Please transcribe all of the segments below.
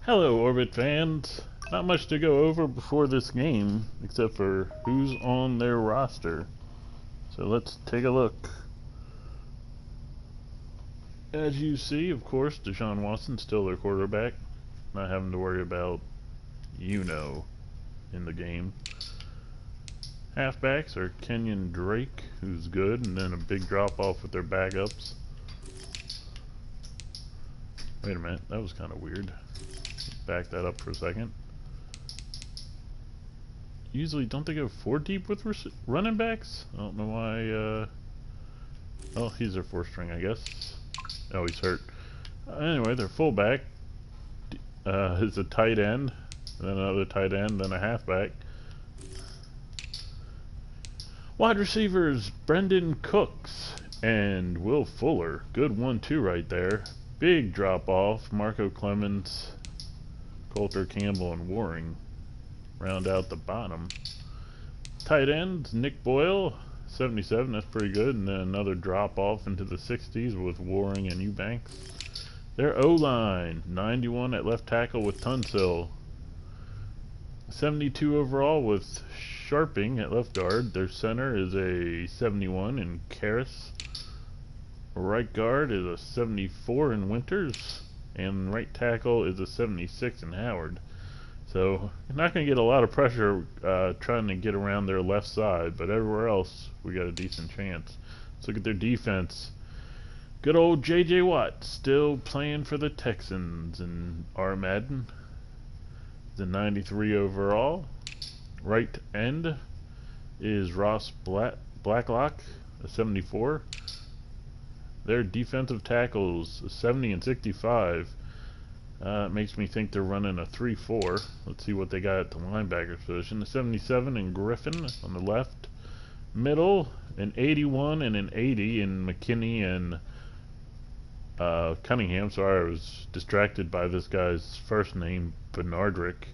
Hello, Orbit fans. Not much to go over before this game, except for who's on their roster. So let's take a look. As you see, of course, Deshaun Watson still their quarterback. Not having to worry about, in the game. Halfbacks are Kenyon Drake, who's good, and then a big drop-off with their backups. Wait a minute, that was kind of weird. Back that up for a second. Usually, don't they go 4 deep with running backs? I don't know why. Oh, he's their 4th string, I guess. Oh, he's hurt. Anyway, their fullback is a tight end, then another tight end, then a halfback. Wide receivers: Brendan Cooks and Will Fuller. Good 1-2 right there. Big drop off: Marco Clemens, Coulter, Campbell, and Waring round out the bottom. Tight ends: Nick Boyle, 77, that's pretty good, and then another drop off into the 60s with Waring and Eubanks. Their O-line: 91 at left tackle with Tunsil, 72 overall with Sharping at left guard. Their center is a 71 in Karras. Right guard is a 74 in Winters, and right tackle is a 76 in Howard. So you're not going to get a lot of pressure trying to get around their left side, but everywhere else we got a decent chance. Let's look at their defense. Good old J.J. Watt still playing for the Texans in our Madden. The 93 overall. Right end is Ross Blacklock, a 74. Their defensive tackles, 70 and 65. It makes me think they're running a 3-4. Let's see what they got at the linebacker position. A 77 in Griffin on the left. Middle, an 81 and an 80 in McKinney and Cunningham. Sorry, I was distracted by this guy's first name, Bernardrick.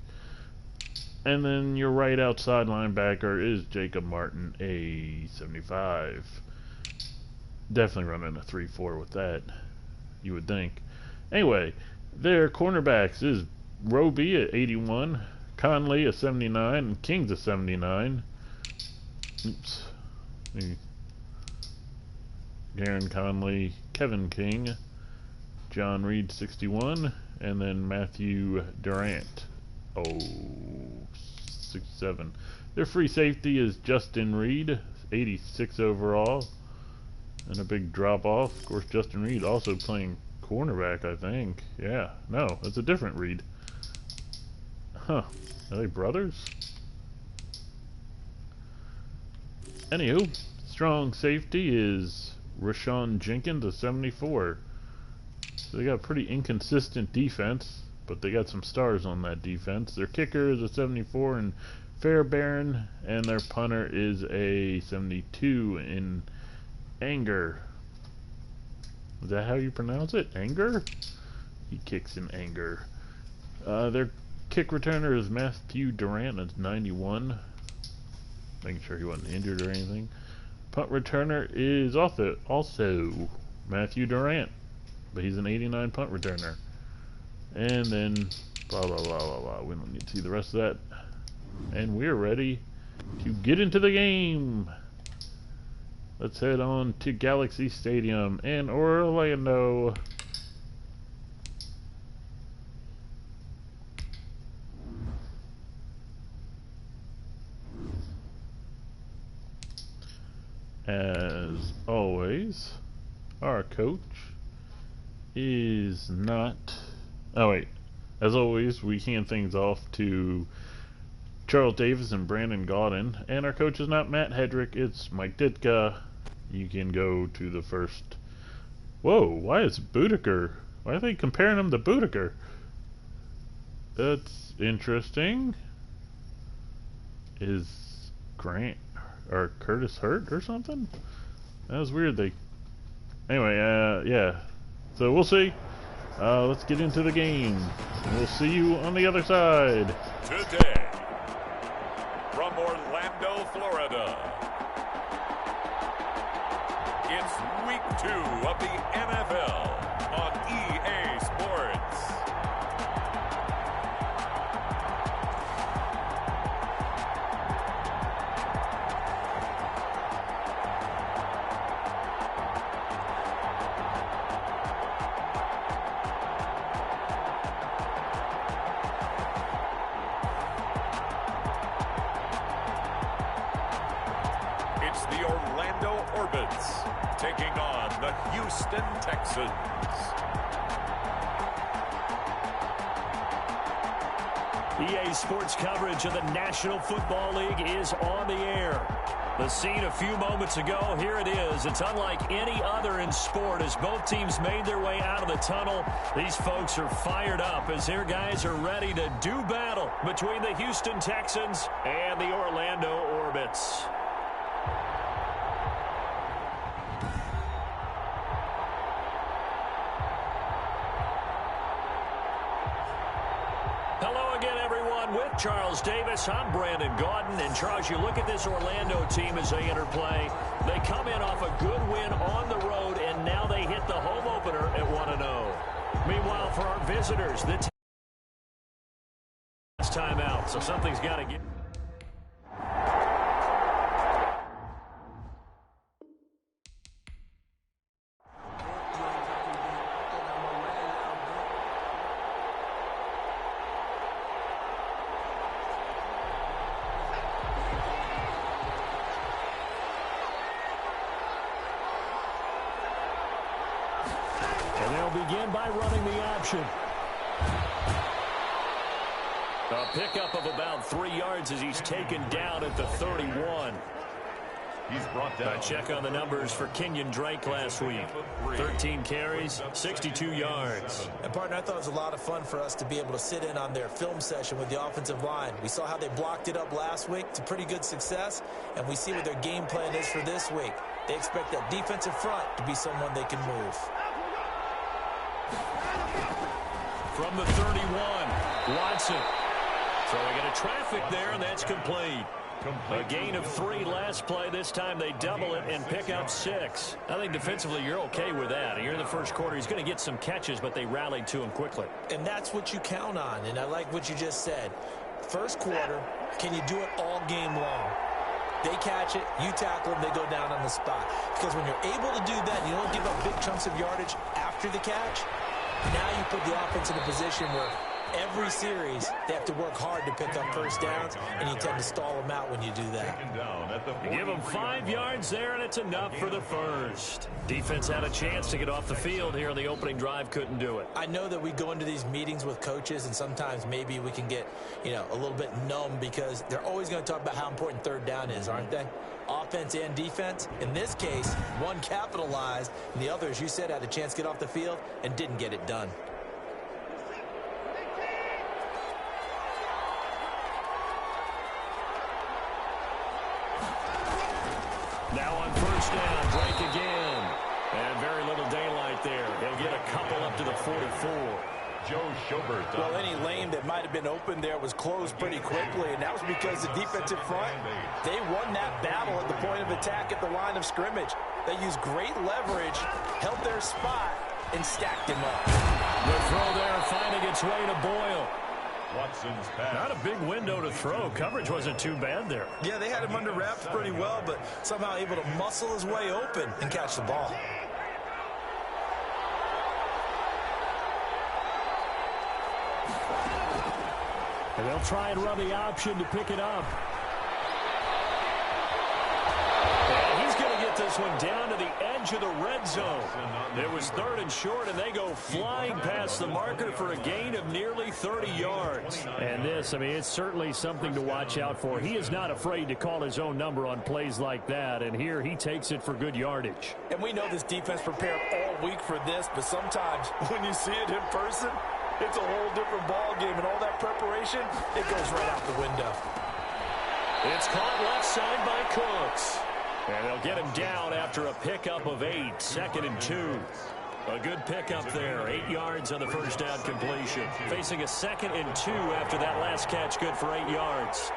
And then your right outside linebacker is Jacob Martin, a 75. Definitely running a 3-4 with that, you would think. Anyway, their cornerbacks is Roby at 81, Conley a 79, and King's a 79. Oops. Garen Conley, Kevin King, John Reed 61, and then Matthew Durant, 67. Their free safety is Justin Reed, 86 overall, and a big drop off. Of course, Justin Reed also playing cornerback, I think. Yeah, no, that's a different Reed. Huh, are they brothers? Anywho, strong safety is Rashawn Jenkins, a 74. So they got a pretty inconsistent defense, but they got some stars on that defense. Their kicker is a 74 in Fairbairn, and their punter is a 72 in Anger. Is that how you pronounce it? Anger? He kicks in Anger. Their kick returner is Matthew Durant, that's 91. Making sure he wasn't injured or anything. Punt returner is also Matthew Durant, but he's an 89 punt returner. And then blah blah blah blah blah. We don't need to see the rest of that. And we're ready to get into the game. Let's head on to Galaxy Stadium in Orlando. As always, our coach is not... Oh wait, as always, we hand things off to Charles Davis and Brandon Gaudin, and our coach is not Matt Hedrick, it's Mike Ditka. You can go to the first... Whoa, why is Boudicca? Why are they comparing him to Boudicca? That's interesting. Is Grant or Curtis hurt or something? That was weird. Anyway, yeah. So we'll see. Let's get into the game. We'll see you on the other side. Today, from Orlando, Florida, it's week 2 of the NFL on EA Sports. the Houston Texans. EA Sports coverage of the National Football League is on the air. The scene a few moments ago, here it is. It's unlike any other in sport as both teams made their way out of the tunnel. These folks are fired up as their guys are ready to do battle between the Houston Texans and the Orlando Orbits. Hello again, everyone. With Charles Davis, I'm Brandon Gaudin. And, Charles, you look at this Orlando team as they enter play. They come in off a good win on the road, and now they hit the home opener at 1-0. Meanwhile, for our visitors, the timeout, so something's got to get... And they'll begin by running the option. A pickup of about 3 yards as he's taken down at the 31. He's brought down. A check on the numbers for Kenyon Drake last week. 13 carries, 62 yards. And, partner, I thought it was a lot of fun for us to be able to sit in on their film session with the offensive line. We saw how they blocked it up last week to pretty good success, and we see what their game plan is for this week. They expect that defensive front to be someone they can move. From the 31, Watson. Throwing into traffic there, and that's complete. A gain of 3 last play. This time they double it and pick up 6. I think defensively you're okay with that. Here in the first quarter, he's going to get some catches, but they rallied to him quickly. And that's what you count on, and I like what you just said. First quarter, can you do it all game long? They catch it, you tackle them, they go down on the spot. Because when you're able to do that, you don't give up big chunks of yardage after the catch. Now you put the offense in a position where every series they have to work hard to pick up first downs, and you tend to stall them out when you do that. You give them 5 yards there, and it's enough for the first. Defense had a chance to get off the field here on the opening drive, couldn't do it. I know that we go into these meetings with coaches, and sometimes maybe we can get, a little bit numb because they're always going to talk about how important third down is, aren't they? Offense and defense. In this case, one capitalized, and the other, as you said, had a chance to get off the field and didn't get it done. Now on first down, Drake again. And very little daylight there. He'll get a couple up to the 44. Joe Schobert. Well, any lane that might have been open there was closed pretty quickly, and that was because the defensive front, they won that battle at the point of attack at the line of scrimmage. They used great leverage, held their spot, and stacked him up. The throw there finding its way to Boyle. Watson's pass. Not a big window to throw. Coverage wasn't too bad there. Yeah, they had him under wraps pretty well, but somehow able to muscle his way open and catch the ball. And they'll try and run the option to pick it up. And he's going to get this one down to the edge of the red zone. It was 3rd and short, and they go flying past the marker for a gain of nearly 30 yards. And this, it's certainly something to watch out for. He is not afraid to call his own number on plays like that, and here he takes it for good yardage. And we know this defense prepared all week for this, but sometimes when you see it in person, it's a whole different ball game, and all that preparation, it goes right out the window. It's caught left side by Cooks. And they'll get him down after a pickup of 8, 2nd and 2. A good pickup there, 8 yards on the first down completion. Facing a 2nd and 2 after that last catch, good for 8 yards.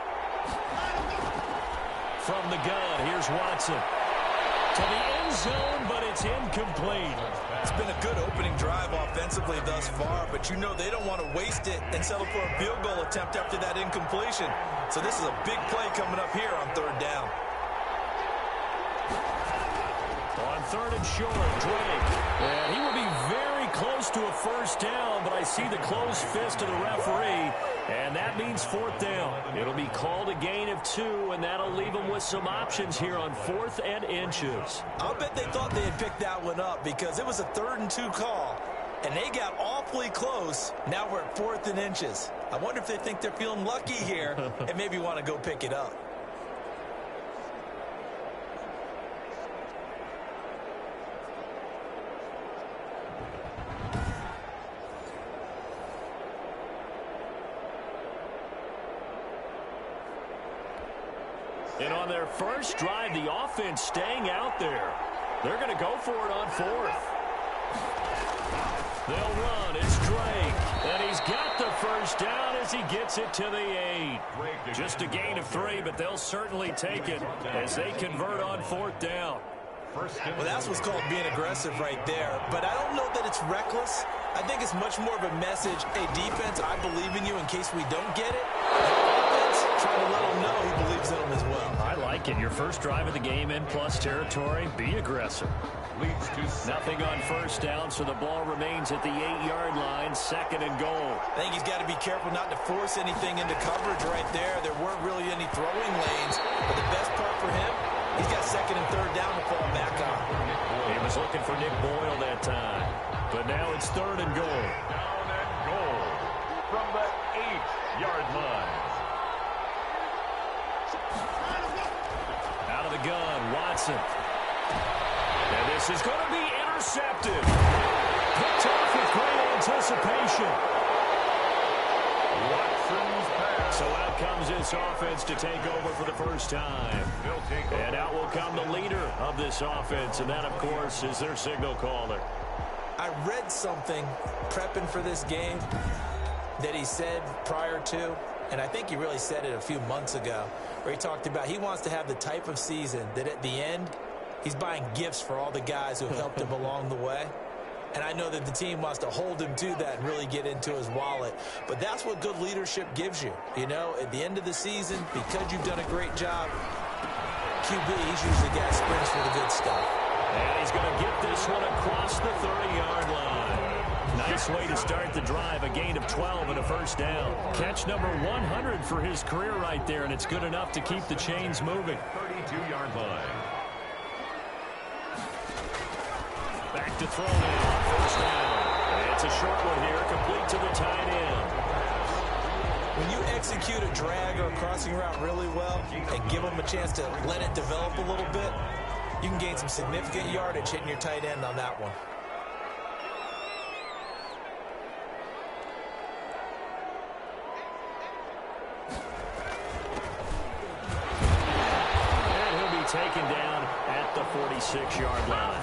From the gun, here's Watson. To the end zone, but it's incomplete. It's been a good opening drive offensively thus far, but you know they don't want to waste it and settle for a field goal attempt after that incompletion. So this is a big play coming up here on 3rd down. On 3rd and short, Drake. And he will be very close to a first down, but I see the closed fist of the referee, and that means fourth down. It'll be called a gain of 2, and that'll leave them with some options here on 4th and inches. I'll bet they thought they had picked that one up because it was a 3rd and 2 call, and they got awfully close. Now we're at 4th and inches. I wonder if they think they're feeling lucky here and maybe want to go pick it up. And on their first drive, the offense staying out there. They're going to go for it on 4th. They'll run. It's Drake. And he's got the first down as he gets it to the 8. Just a gain of 3, but they'll certainly take it as they convert on 4th down. Well, that's what's called being aggressive right there. But I don't know that it's reckless. I think it's much more of a message. Hey, defense, I believe in you in case we don't get it. Offense, trying to let them know he believes in them as well. I like it. Your first drive of the game in plus territory. Be aggressive. Nothing on first down, so the ball remains at the 8-yard line, 2nd and goal. I think he's got to be careful not to force anything into coverage right there. There weren't really any throwing lanes. But the best part for him, he's got 2nd and 3rd down to fall back on. He was looking for Nick Boyle that time. But now it's 3rd and goal. Down and goal from the 8-yard line. Out of the gun, Watson. And this is going to be intercepted. Picked off with great anticipation. Watson's pass. So out comes this offense to take over for the first time. And out will come the leader of this offense, and that, of course, is their signal caller. I read something prepping for this game that he said prior to, and I think he really said it a few months ago, where he talked about he wants to have the type of season that at the end, he's buying gifts for all the guys who have helped him along the way. And I know that the team wants to hold him to that and really get into his wallet. But that's what good leadership gives you. You know, at the end of the season, because you've done a great job, QB, he's usually the guy who sprints for the good stuff. And he's going to get this one across the 30-yard line. Nice way to start the drive, a gain of 12 and a first down. Catch number 100 for his career right there, and it's good enough to keep the chains moving. 32-yard line. Back to throw now, first down. It's a short one here, complete to the tight end. When you execute a drag or a crossing route really well and give them a chance to let it develop a little bit, you can gain some significant yardage hitting your tight end on that one. And he'll be taken down at the 46-yard line.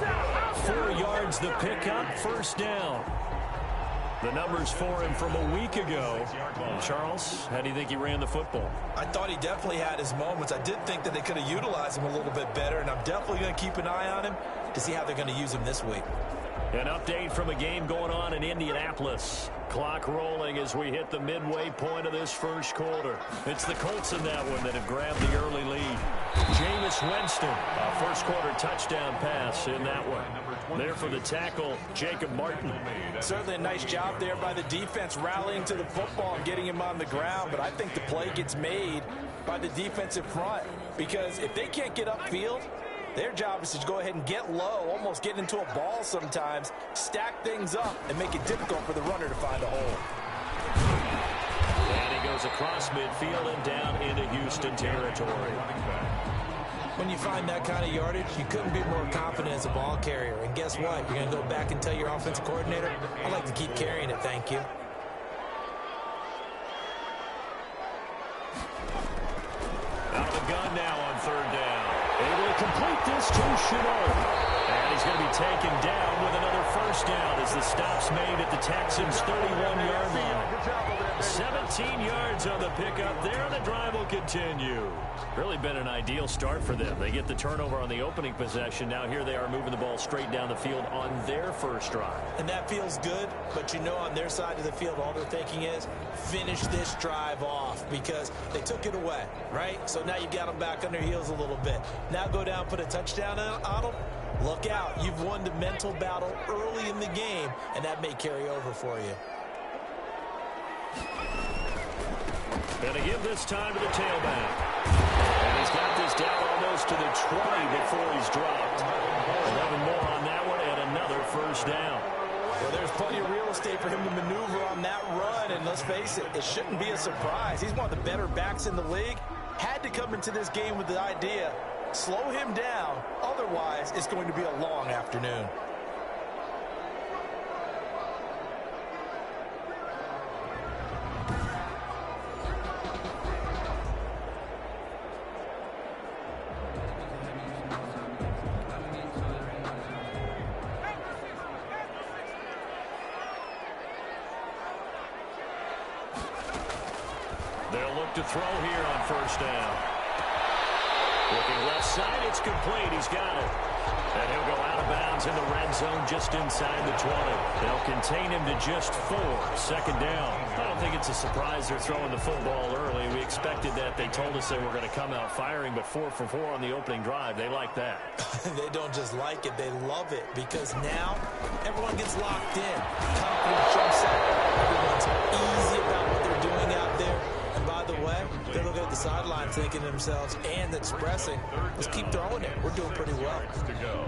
4 yards the pickup, first down. The numbers for him from a week ago. Charles, how do you think he ran the football? I thought he definitely had his moments. I did think that they could have utilized him a little bit better, and I'm definitely going to keep an eye on him to see how they're going to use him this week. An update from a game going on in Indianapolis. Clock rolling as we hit the midway point of this first quarter. It's the Colts in that one that have grabbed the early lead. Jameis Winston, a first quarter touchdown pass in that one. There for the tackle, Jacob Martin. Certainly a nice job there by the defense rallying to the football and getting him on the ground, but I think the play gets made by the defensive front because if they can't get upfield, their job is to go ahead and get low, almost get into a ball sometimes, stack things up, and make it difficult for the runner to find a hole. And he goes across midfield and down into Houston territory. When you find that kind of yardage, you couldn't be more confident as a ball carrier. And guess what? You're going to go back and tell your offensive coordinator, I'd like to keep carrying it, thank you. Out of the gun now on third down. Able to complete this to Shenault. And he's going to be taken down with another first down as the stop's made at the Texans' 31-yard line. 17 yards on the pickup there, and the drive will continue. Really been an ideal start for them. They get the turnover on the opening possession. Now here they are moving the ball straight down the field on their first drive. And that feels good, but you know on their side of the field, all they're thinking is finish this drive off because they took it away, right? So now you got them back on their heels a little bit. Now go down, put a touchdown on them. Look out. You've won the mental battle early in the game, and that may carry over for you. And to give this time to the tailback. And he's got this down almost to the 20 before he's dropped. 11 more on that one and another first down. Well, there's plenty of real estate for him to maneuver on that run, and let's face it, it shouldn't be a surprise. He's one of the better backs in the league. Had to come into this game with the idea, slow him down, otherwise it's going to be a long afternoon. They'll look to throw here on first down. Looking left side, it's complete. He's got it. And he'll go out of bounds in the red zone just inside the 20. They'll contain him to just 4. Second down. I don't think it's a surprise they're throwing the football early. We expected that. They told us they were going to come out firing, but 4 for 4 on the opening drive. They like that. They don't just like it, they love it, because now everyone gets locked in. Confidence jumps out. Everyone's easy about what they're doing out there. And by the way, they're looking at the sideline thinking to themselves and expressing, let's keep throwing it. We're doing pretty well. To go.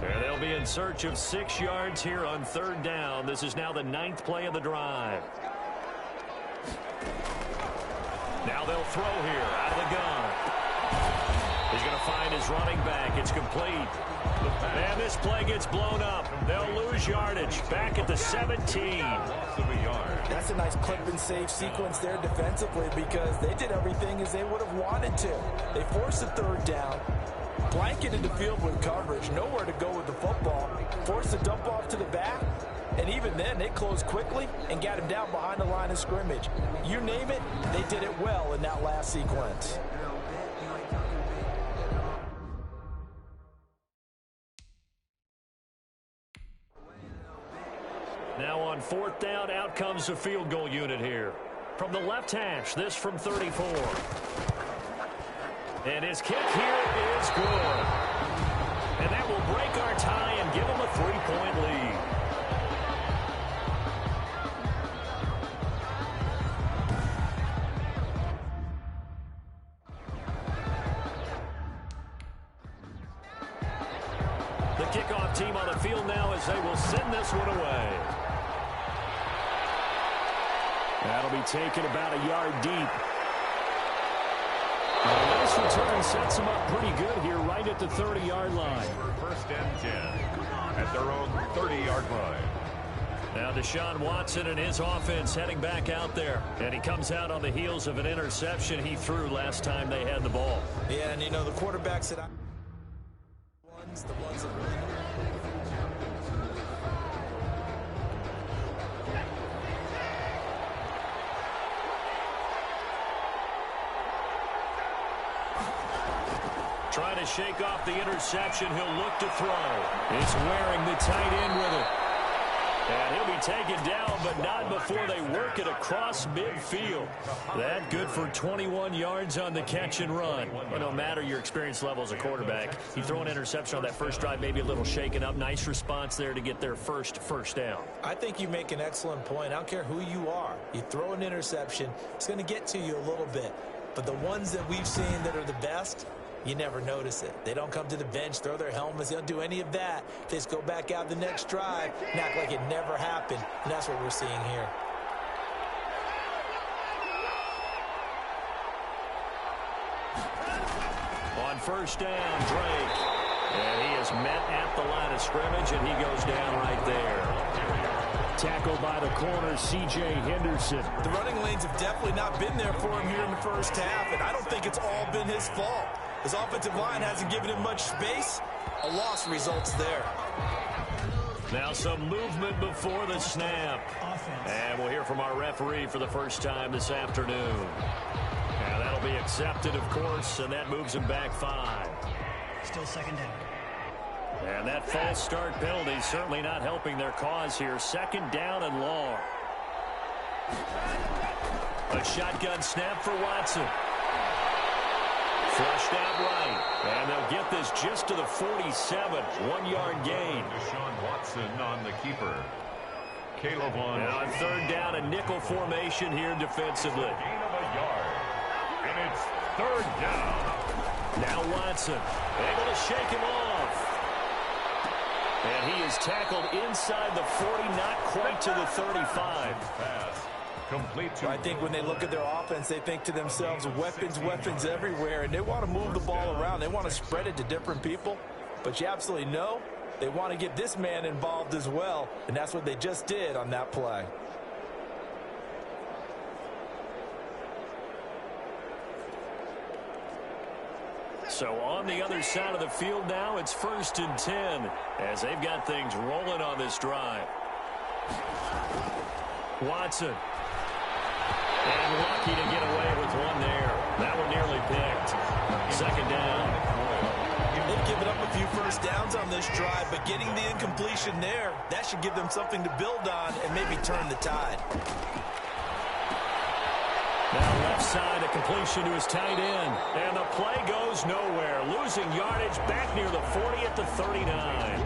And they'll be in search of 6 yards here on third down. This is now the 9th play of the drive. Now they'll throw here out of the gun. He's going to find his running back. It's complete. And this play gets blown up. They'll lose yardage. Back at the 17. Loss of a yard. That's a nice clip and save sequence there defensively, because they did everything as they would have wanted to. They forced the third down, blanketed the field with coverage, nowhere to go with the football, forced the dump off to the back, and even then they closed quickly and got him down behind the line of scrimmage. You name it, they did it well in that last sequence. Now on fourth down, out comes the field goal unit here. From the left hash, this from 34. And his kick here is good. And that will break our tie and give him a 3-point lead. The kickoff team on the field now as they will send this one away. That'll be taken about a yard deep. A nice return sets them up pretty good here right at the 30-yard line. First and 10 at their own 30-yard line. Now Deshaun Watson and his offense heading back out there. And he comes out on the heels of an interception he threw last time they had the ball. Yeah, and you know, the quarterbacks that the ones that really trying to shake off the interception. He'll look to throw. It's wearing the tight end with it. And he'll be taken down, but not before they work it across midfield. That good for 21 yards on the catch and run. Well, no matter your experience level as a quarterback, you throw an interception on that first drive, maybe a little shaken up. Nice response there to get their first down. I think you make an excellent point. I don't care who you are. You throw an interception, it's going to get to you a little bit. But the ones that we've seen that are the best, you never notice it. They don't come to the bench, throw their helmets. They don't do any of that. They just go back out the next drive and act like it never happened. And that's what we're seeing here. On first down, Drake. And he is met at the line of scrimmage, and he goes down right there. Tackled by the corner, C.J. Henderson. The running lanes have definitely not been there for him here in the first half, and I don't think it's all been his fault. His offensive line hasn't given him much space. A loss results there. Now some movement before the snap. And we'll hear from our referee for the first time this afternoon. And that'll be accepted, of course, and that moves him back 5. Still second down. And that false start penalty certainly not helping their cause here. Second down and long. A shotgun snap for Watson. Flushed out right. And they'll get this just to the 47. 1-yard gain. Deshaun Watson on the keeper. Caleb on. And on third down, a nickel formation here defensively. Gain of a yard. And it's third down. Now Watson able to shake him off. And he is tackled inside the 40, not quite to the 35. Pass. Complete to. I think when they look at their offense, they think to themselves, weapons everywhere, and they want to move the ball around. They want to spread it to different people. But you absolutely know they want to get this man involved as well, and that's what they just did on that play. So on the other side of the field now, it's 1st and 10 as they've got things rolling on this drive. Watson. And lucky to get away with one there. That one nearly picked. Second down. They've given up a few first downs on this drive, but getting the incompletion there, that should give them something to build on and maybe turn the tide. Now left side, a completion to his tight end. And the play goes nowhere. Losing yardage back near the 40 at the 39.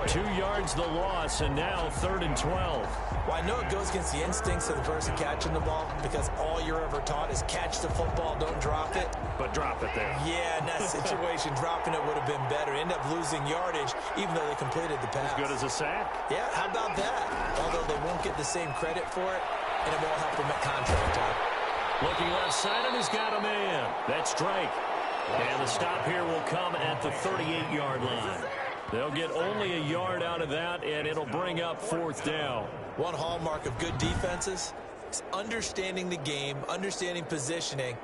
2 yards the loss, and now 3rd and 12. Well, I know it goes against the instincts of the person catching the ball because all you're ever taught is catch the football, don't drop it. But drop it there. Yeah, in that situation, dropping it would have been better. End up losing yardage even though they completed the pass. As good as a sack. Yeah, how about that? Although they won't get the same credit for it, and it won't help them at contract time. Looking left side, and he's got a man. That's Drake. And the stop here will come at the 38-yard line. They'll get only a yard out of that, and it'll bring up 4th down. One hallmark of good defenses is understanding the game, understanding positioning,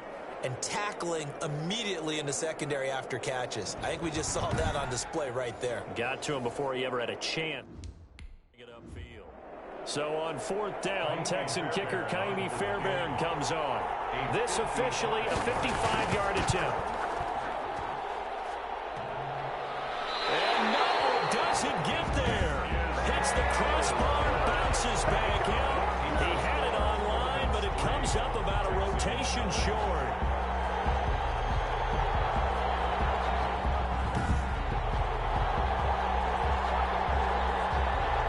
and tackling immediately in the secondary after catches. I think we just saw that on display right there. Got to him before he ever had a chance to get upfield. So on 4th down, Texan kicker Kaimi Fairbairn comes on. This officially a 55-yard attempt. And no, doesn't get there. Hits the crossbar, bounces back out. He had it on line, but it comes up about a rotation short.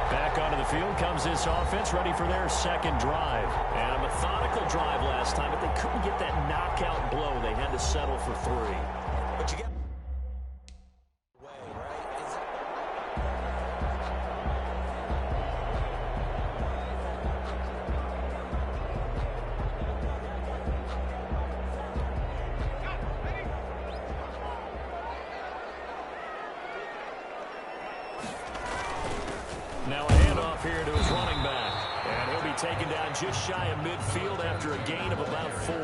Back onto the field comes this offense, ready for their second drive. And a methodical drive last time, but they couldn't get that knockout blow. They had to settle for 3. But you get Now a handoff here to his running back. And he'll be taken down just shy of midfield after a gain of about 4.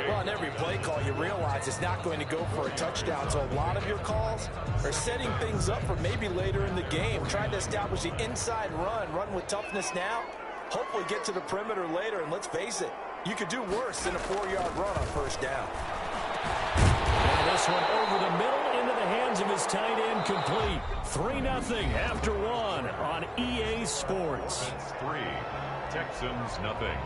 well, on every play call, you realize it's not going to go for a touchdown. So a lot of your calls are setting things up for maybe later in the game, trying to establish the inside run with toughness now, hopefully get to the perimeter later. And let's face it, you could do worse than a 4-yard run on 1st down. And this one over the middle into the hands of his tight end, complete. 3-0 after 1 on EA Sports. It's 3. Texans nothing.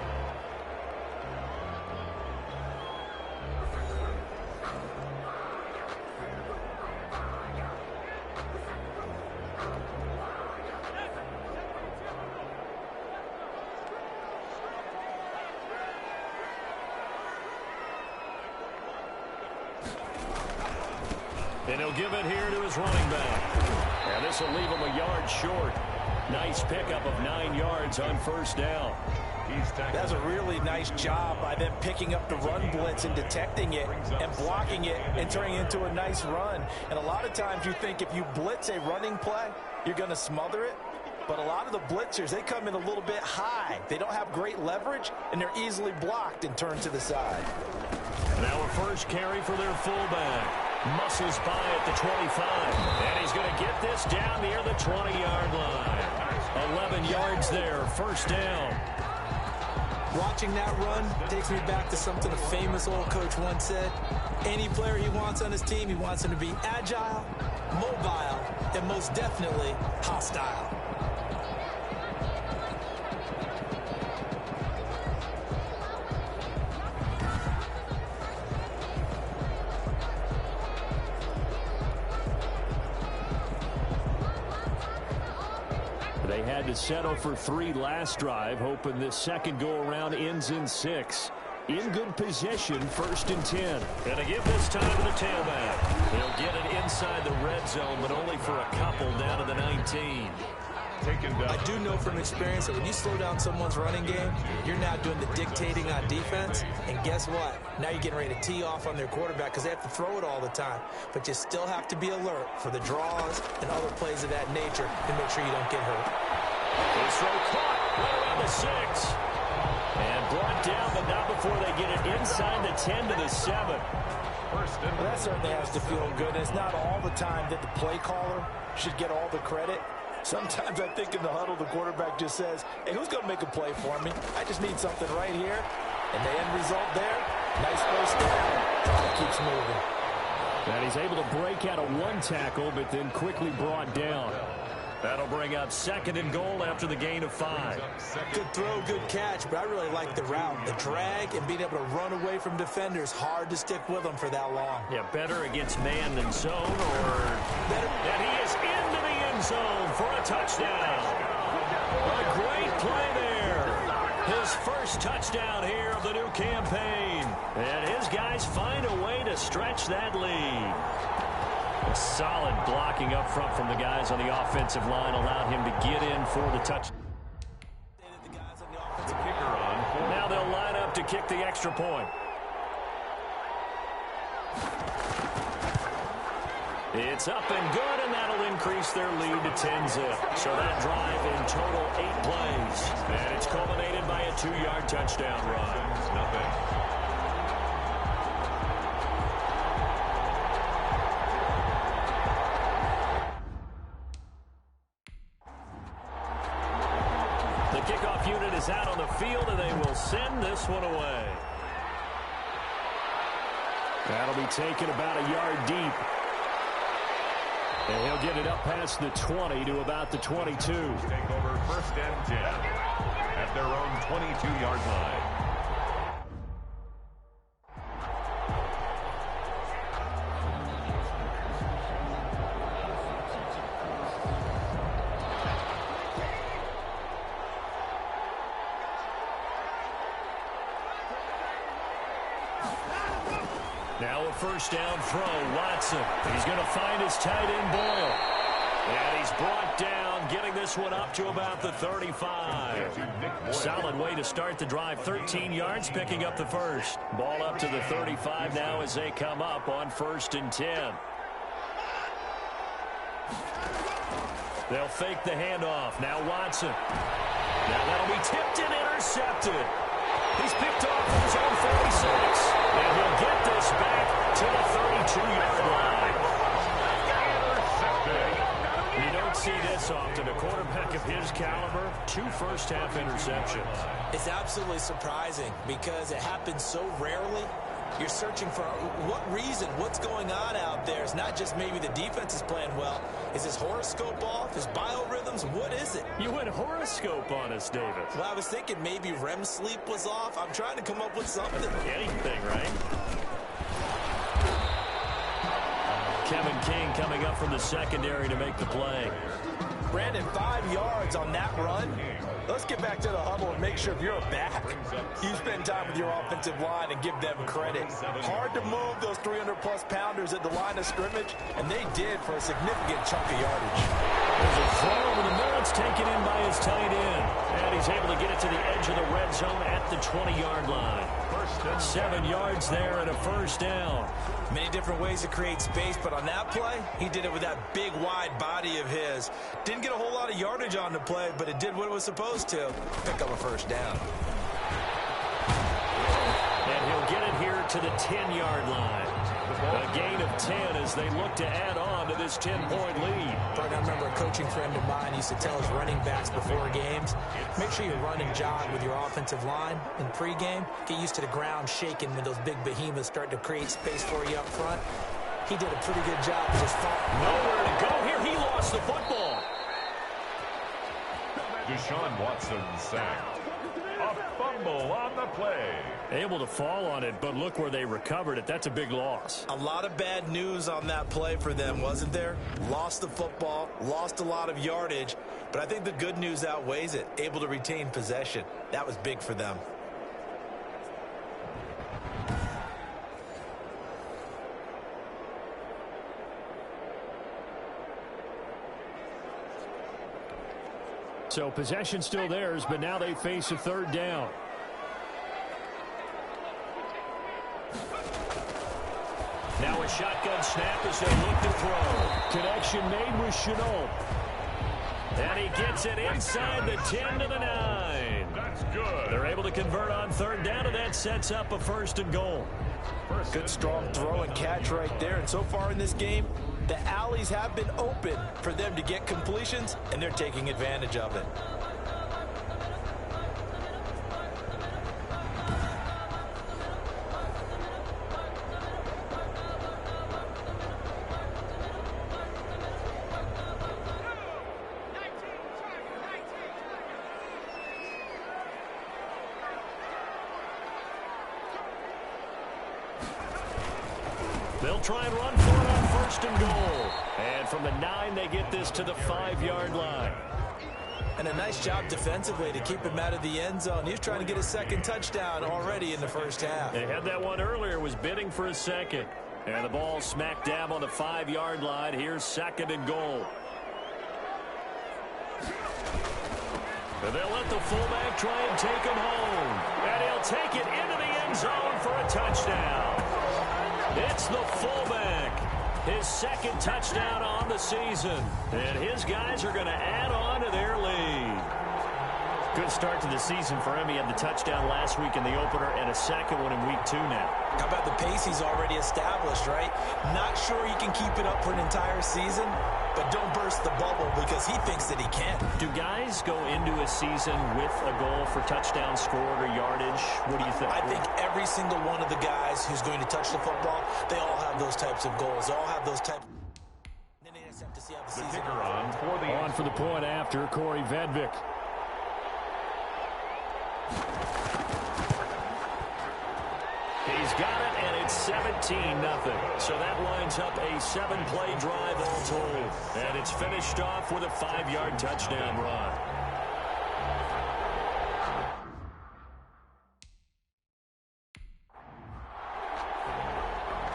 And he'll give it here to his running back. And this will leave him a yard short. Nice pickup of 9 yards on 1st down. That's a really nice job by them picking up the run blitz and detecting it and blocking it and turning it into a nice run. And a lot of times you think if you blitz a running play, you're going to smother it. But a lot of the blitzers, they come in a little bit high. They don't have great leverage, and they're easily blocked and turned to the side. Now a first carry for their fullback. Muscles by at the 25. And he's going to get this down near the 20-yard line. 11 yards there, 1st down. Watching that run takes me back to something a famous old coach once said. Any player he wants on his team, he wants him to be agile, mobile, and most definitely hostile. had to settle for 3 last drive, hoping this second go-around ends in 6. In good position, 1st and 10. Going to give this time to the tailback. He'll get it inside the red zone, but only for a couple down to the 19. I do know from experience that when you slow down someone's running game, you're now doing the dictating on defense. And guess what? Now you're getting ready to tee off on their quarterback because they have to throw it all the time. But you still have to be alert for the draws and other plays of that nature to make sure you don't get hurt. This throw caught right around the 6. And brought down, but not before they get it inside the 10 to the 7. Well, that certainly has to feel good. And it's not all the time that the play caller should get all the credit. Sometimes I think in the huddle, the quarterback just says, hey, who's going to make a play for me? I just need something right here. And the end result there, nice first down. It keeps moving. And he's able to break out of 1 tackle, but then quickly brought down. That'll bring up 2nd and goal after the gain of 5. Good throw, good catch, but I really like the route. The drag and being able to run away from defenders, hard to stick with them for that long. Yeah, better against man than zone, or better. And he is into the end zone for a touchdown. A great play there. His first touchdown here of the new campaign. And his guys find a way to stretch that lead. A solid blocking up front from the guys on the offensive line allowed him to get in for the touch. Now they'll line up to kick the extra point. It's up and good, and that'll increase their lead to 10-zip. So that drive in total 8 plays. And it's culminated by a 2-yard touchdown run. Nothing. Kickoff unit is out on the field, and they will send this one away. That'll be taken about a yard deep. And he'll get it up past the 20 to about the 22. Take over 1st and 10 at their own 22-yard line. Now a first down throw, Watson. He's going to find his tight end, Boyle. And he's brought down, getting this one up to about the 35. Solid way to start the drive. 13 yards, picking up the first. Ball up to the 35 now as they come up on 1st and 10. They'll fake the handoff. Now Watson. Now that'll be tipped and intercepted. He's picked off from his own 46. And he'll get this back to the 32-yard line. You don't see this often. A quarterback of his caliber, 2 first-half interceptions. It's absolutely surprising because it happens so rarely. You're searching for what reason, what's going on out there. It's not just maybe the defense is playing well. Is his horoscope off? His biorhythms? What is it? You went horoscope on us, David. Well, I was thinking maybe REM sleep was off. I'm trying to come up with something. Anything, right? Kevin King coming up from the secondary to make the play. Brandon, 5 yards on that run. Let's get back to the huddle and make sure if you're a back, you spend time with your offensive line and give them credit. Hard to move those 300-plus pounders at the line of scrimmage, and they did for a significant chunk of yardage. There's a throw over the middle. It's taken in by his tight end. And he's able to get it to the edge of the red zone at the 20-yard line. 7 yards there and a first down. Many different ways to create space, but on that play, he did it with that big, wide body of his. Didn't get a whole lot of yardage on the play, but it did what it was supposed to. Pick up a first down. And he'll get it here to the 10-yard line. A gain of 10 as they look to add on to this 10-point lead. I remember a coaching friend of mine used to tell his running backs before games, make sure you run and jog with your offensive line in pregame. Get used to the ground shaking when those big behemoths start to create space for you up front. He did a pretty good job of just nowhere to go here. He lost the football. Deshaun Watson sacked. Up fumble on the play. Able to fall on it, but look where they recovered it. That's a big loss. A lot of bad news on that play for them, wasn't there? Lost the football, lost a lot of yardage, but I think the good news outweighs it. Able to retain possession. That was big for them. So possession still theirs, but now they face a third down. Now a shotgun snap as they look to throw. Connection made with Chenault. And he gets it inside the 10 to the 9. That's good. They're able to convert on third down, and that sets up a 1st and goal. Good strong throw and catch right there. And so far in this game, the alleys have been open for them to get completions, and they're taking advantage of it. They'll try and run for it on 1st and goal. And from the 9, they get this to the 5-yard line. And a nice job defensively to keep him out of the end zone. He was trying to get a second touchdown already in the first half. They had that one earlier, was bidding for a second. And the ball smack dab on the 5-yard line. Here's 2nd and goal. And they'll let the fullback try and take him home. And he'll take it into the end zone for a touchdown. It's the fullback. His 2nd touchdown on the season. And his guys are going to add on to their lead. Good start to the season for him. He had the touchdown last week in the opener and a 2nd one in week 2 now. How about the pace he's already established, right? Not sure he can keep it up for an entire season, but don't burst the bubble because he thinks that he can. Do guys go into a season with a goal for touchdown scored or yardage? What do you think? I think every single one of the guys who's going to touch the football, they all have those types of goals. They all have those types. Then they just have to see how the season kicker on for the point after, Corey Vedvik. He's got it, and it's 17-0. So that lines up a 7-play drive all told. And it's finished off with a 5-yard touchdown run.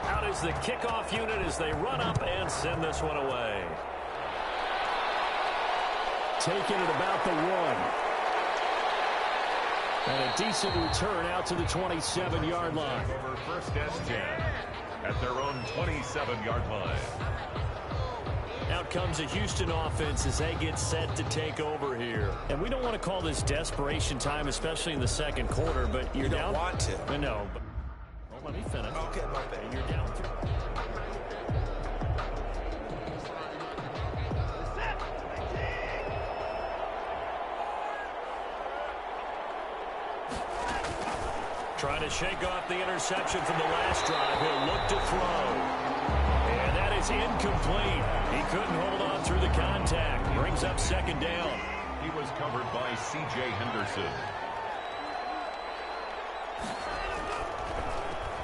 Out is the kickoff unit as they run up and send this one away. Taking it about the 1. And a decent return out to the 27-yard line. Over 1st and 10 at their own 27-yard line. Out comes a Houston offense as they get set to take over here. And we don't want to call this desperation time, especially in the 2nd quarter, but you're down. You don't want to. No. But, well, let me finish. Okay, my bad. You're down 3. Trying to shake off the interception from the last drive. He'll look to throw. And that is incomplete. He couldn't hold on through the contact. Brings up 2nd down. He was covered by C.J. Henderson.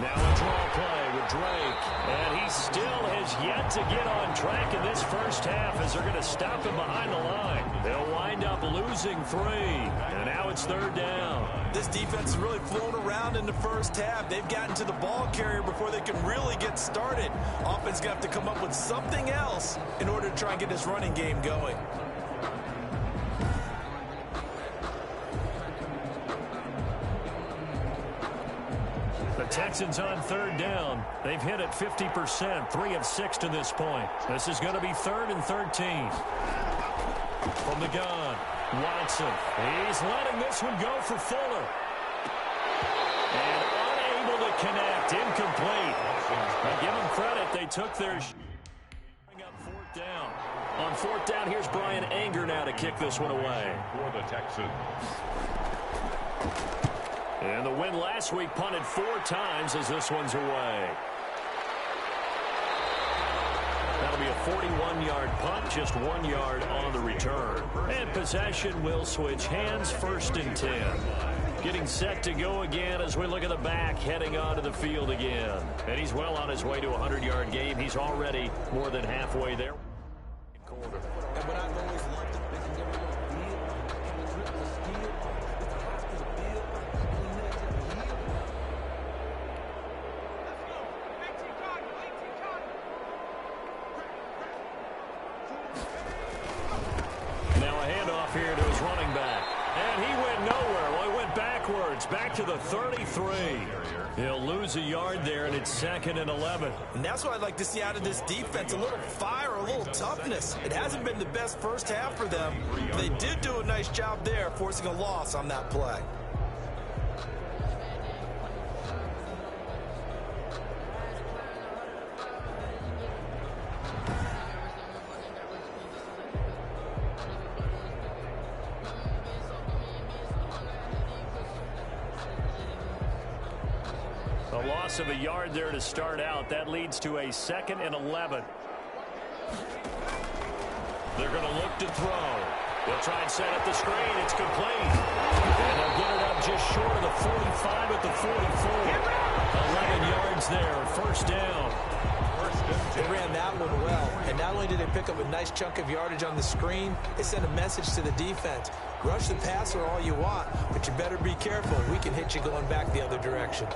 Now a draw play with Drake. And he still has yet to get on track in this first half as they're going to stop him behind the line. They'll wind up losing 3. And now it's 3rd down. This defense has really flown around in the first half. They've gotten to the ball carrier before they can really get started. Offense going to have to come up with something else in order to try and get this running game going. The Texans on 3rd down. They've hit it 50%, 3 of 6 to this point. This is going to be 3rd and 13. From the gun, Watson. He's letting this one go for Fuller. And unable to connect. Incomplete. I give them credit. They took their bring up 4th down. On 4th down, here's Brian Anger now to kick this one away. For the Texans. And the win last week punted 4 times as this one's away. That'll be a 41-yard punt, just 1 yard on the return. And possession will switch hands, 1st and 10. Getting set to go again as we look at the back, heading onto the field again. And he's well on his way to a 100-yard game. He's already more than halfway there. And what I've always loved now a handoff here to his running back. And he went nowhere. Well, he went backwards, back to the 33. He'll lose a yard there, and it's 2nd and 11. And that's what I'd like to see out of this defense, a little fire, a little toughness. It hasn't been the best first half for them. But they did do a nice job there, forcing a loss on that play. A loss of a yard there to start out. That leads to a 2nd and 11. They're going to look to throw. They'll try and set up the screen. It's complete. And they'll get it up just short of the 45 at the 44. 11 yards there. First down. They ran that one well. And not only did they pick up a nice chunk of yardage on the screen, they sent a message to the defense. Rush the passer all you want, but you better be careful. We can hit you going back the other direction.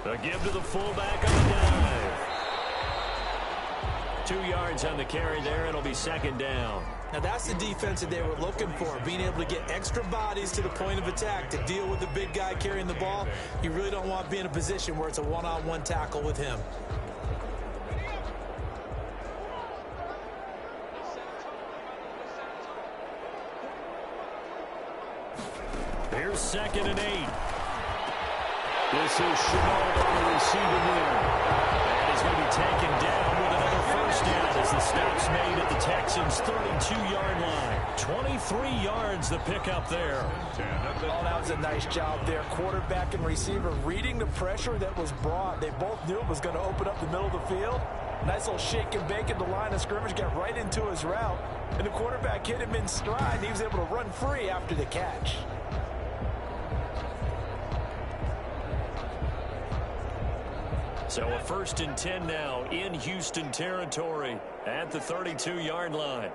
A give to the fullback on the dive. 2 yards on the carry there. It'll be 2nd down. Now that's the defense that they were looking for, being able to get extra bodies to the point of attack to deal with the big guy carrying the ball. You really don't want to be in a position where it's a one-on-one tackle with him. Here's 2nd and 8. This is Chenault on the receiving end. And he's going to be taken down with another first down as the stop's made at the Texans' 32-yard line. 23 yards the pickup there. Oh, that was a nice job there. Quarterback and receiver reading the pressure that was brought. They both knew it was going to open up the middle of the field. Nice little shake and bake at the line of scrimmage, got right into his route. And the quarterback hit him in stride, and he was able to run free after the catch. So a 1st and 10 now in Houston territory at the 32-yard line.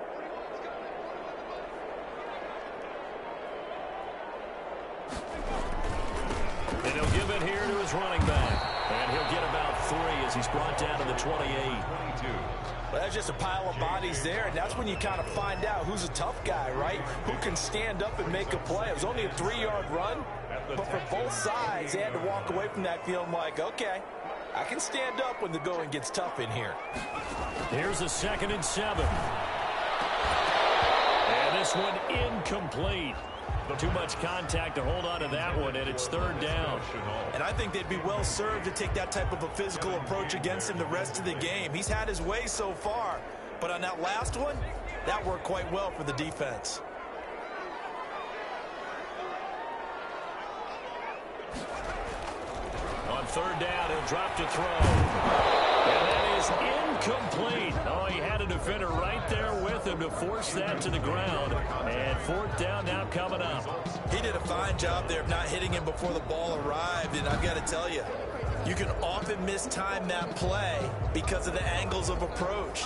And he'll give it here to his running back. And he'll get about 3 as he's brought down to the 28. Well, that's just a pile of bodies there, and that's when you kind of find out who's a tough guy, right? Who can stand up and make a play. It was only a 3-yard run, but for both sides, they had to walk away from that feeling like, okay, I can stand up when the going gets tough in here. Here's a 2nd and 7. And this one incomplete. Too much contact to hold on to that one, and it's 3rd down. And I think they'd be well served to take that type of a physical approach against him the rest of the game. He's had his way so far, but on that last one, that worked quite well for the defense. On 3rd down, he'll drop to throw. And that is incomplete. Oh, he had a defender right there with him to force that to the ground. And 4th down now coming up. He did a fine job there of not hitting him before the ball arrived, and I've got to tell you, you can often mistime that play because of the angles of approach.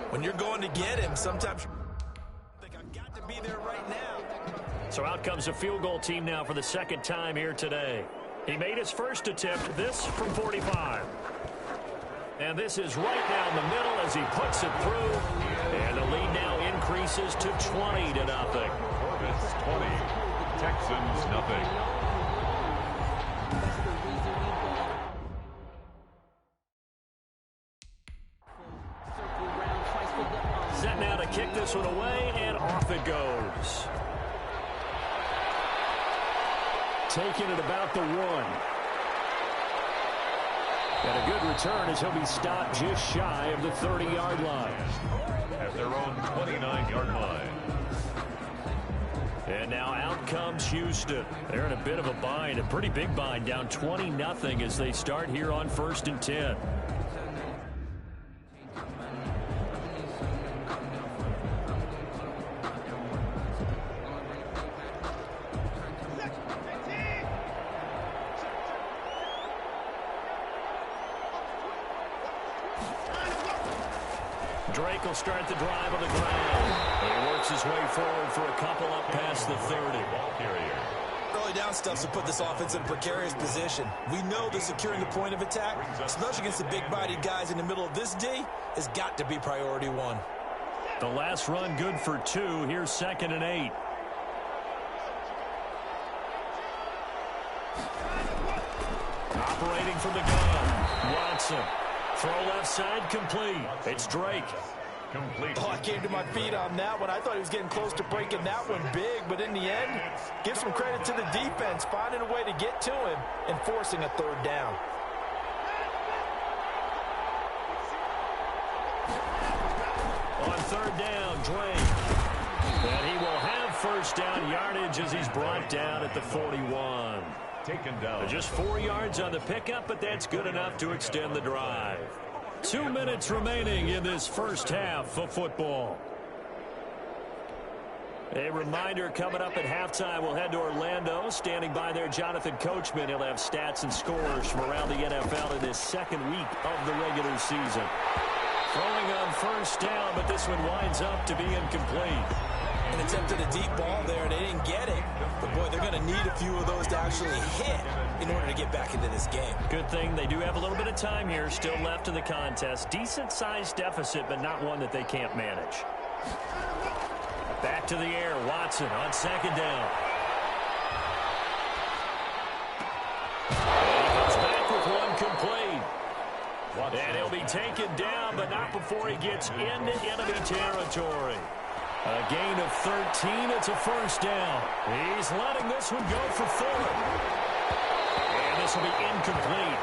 When you're going to get him, sometimes you think, I've got to be there right now. So out comes a field goal team now for the 2nd time here today. He made his first attempt, this from 45. And this is right down the middle as he puts it through. And the lead now increases to 20-0. Corvus 20, Texans nothing. Set now to kick this one away, and off it goes. Taking it about the 1. And a good return as he'll be stopped just shy of the 30-yard line. At their own 29-yard line. And now out comes Houston. They're in a bit of a bind, a pretty big bind, down 20-0 as they start here on 1st and 10. Drake will start the drive on the ground. He works his way forward for a couple up past the 30. Early down stuff to put this offense in a precarious position. We know that securing the point of attack, especially against the big-bodied guys in the middle of this D, has got to be priority one. The last run good for 2. Here's 2nd and 8. Operating from the gun. Watson. Throw left side complete. It's Drake. Complete. Oh, I came to my feet on that one. I thought he was getting close to breaking that one big, but in the end, give some credit to the defense, finding a way to get to him and forcing a 3rd down. On 3rd down, Drake. And he will have 1st down yardage as he's brought down at the 41. Taken down. Just 4 yards on the pickup, but that's good enough to extend the drive. 2 minutes remaining in this first half of football. A reminder coming up at halftime, we'll head to Orlando. Standing by there, Jonathan Coachman. He'll have stats and scores from around the NFL in this 2nd week of the regular season. Throwing on 1st down, but this one winds up to be incomplete. An attempt at a deep ball there, they didn't get it. But, boy, they're going to need a few of those to actually hit in order to get back into this game. Good thing they do have a little bit of time here still left in the contest. Decent-sized deficit, but not one that they can't manage. Back to the air, Watson on 2nd down. And he comes back with one complete. And he'll be taken down, but not before he gets into enemy territory. A gain of 13. It's a 1st down. He's letting this one go for 4. And this will be incomplete.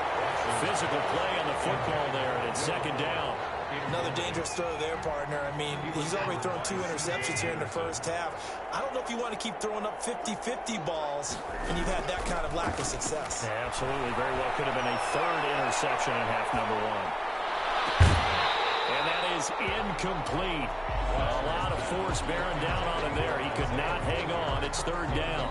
Physical play on the football there, and it's 2nd down. Another dangerous throw there, partner. I mean, he's already thrown 2 interceptions here in the first half. I don't know if you want to keep throwing up 50-50 balls, and you've had that kind of lack of success. Yeah, absolutely. Very well could have been a 3rd interception in half number 1. And that is incomplete. A lot of force bearing down on him there. He could not hang on. It's 3rd down.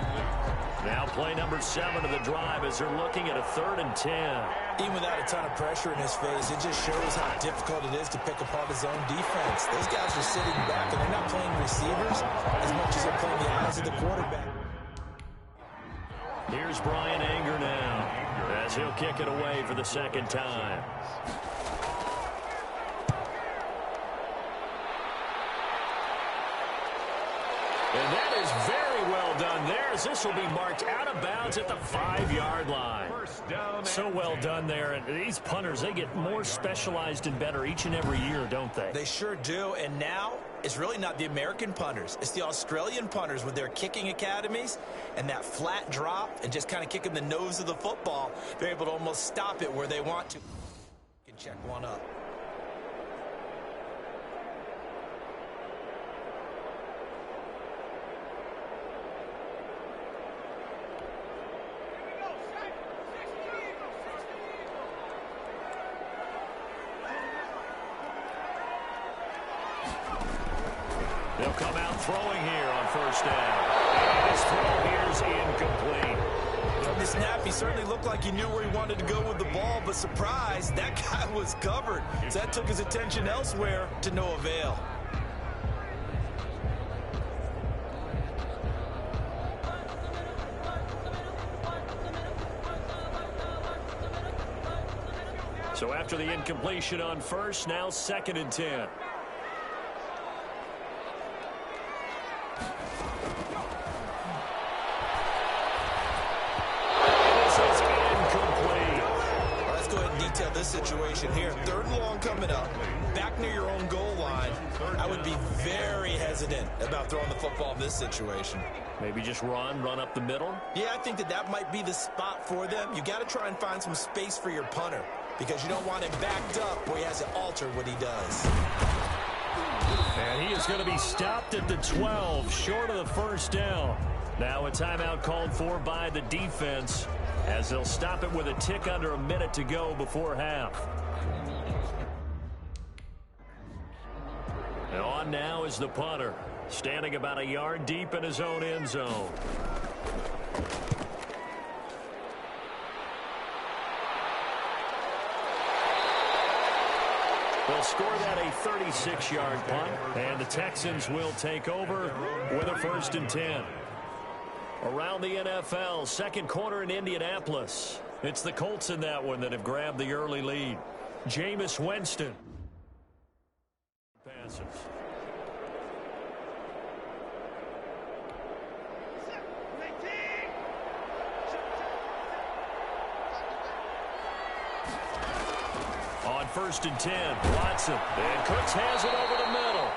Now play number 7 of the drive as they're looking at a 3rd and 10. Even without a ton of pressure in his face, it just shows how difficult it is to pick apart his own defense. Those guys are sitting back, and they're not playing receivers as much as they're playing the eyes of the quarterback. Here's Brian Anger now as he'll kick it away for the 2nd time. And that is very well done there, as this will be marked out of bounds at the 5-yard line. So well done there. And these punters, they get more specialized and better each and every year, don't they? They sure do. And now it's really not the American punters. It's the Australian punters with their kicking academies and that flat drop and just kind of kicking the nose of the football. They're able to almost stop it where they want to. You can check one up. They'll come out throwing here on 1st down. And his throw here is incomplete. From the snap, he certainly looked like he knew where he wanted to go with the ball, but surprise, that guy was covered. So that took his attention elsewhere to no avail. So after the incompletion on 1st, now 2nd and 10. This situation here, 3rd and long coming up, back near your own goal line. I would be very hesitant about throwing the football in this situation. Maybe just run up the middle? Yeah, I think that might be the spot for them. You got to try and find some space for your punter because you don't want him backed up where he has to alter what he does. And he is going to be stopped at the 12, short of the first down. Now a timeout called for by the defense as they'll stop it with a tick under a minute to go before half. And on now is the punter, standing about a yard deep in his own end zone. They'll score that a 36-yard punt, and the Texans will take over with a 1st and 10. Around the NFL, second quarter in Indianapolis. It's the Colts in that one that have grabbed the early lead. Jameis Winston passes. On 1st and 10, Watson. And Cooks has it over the middle.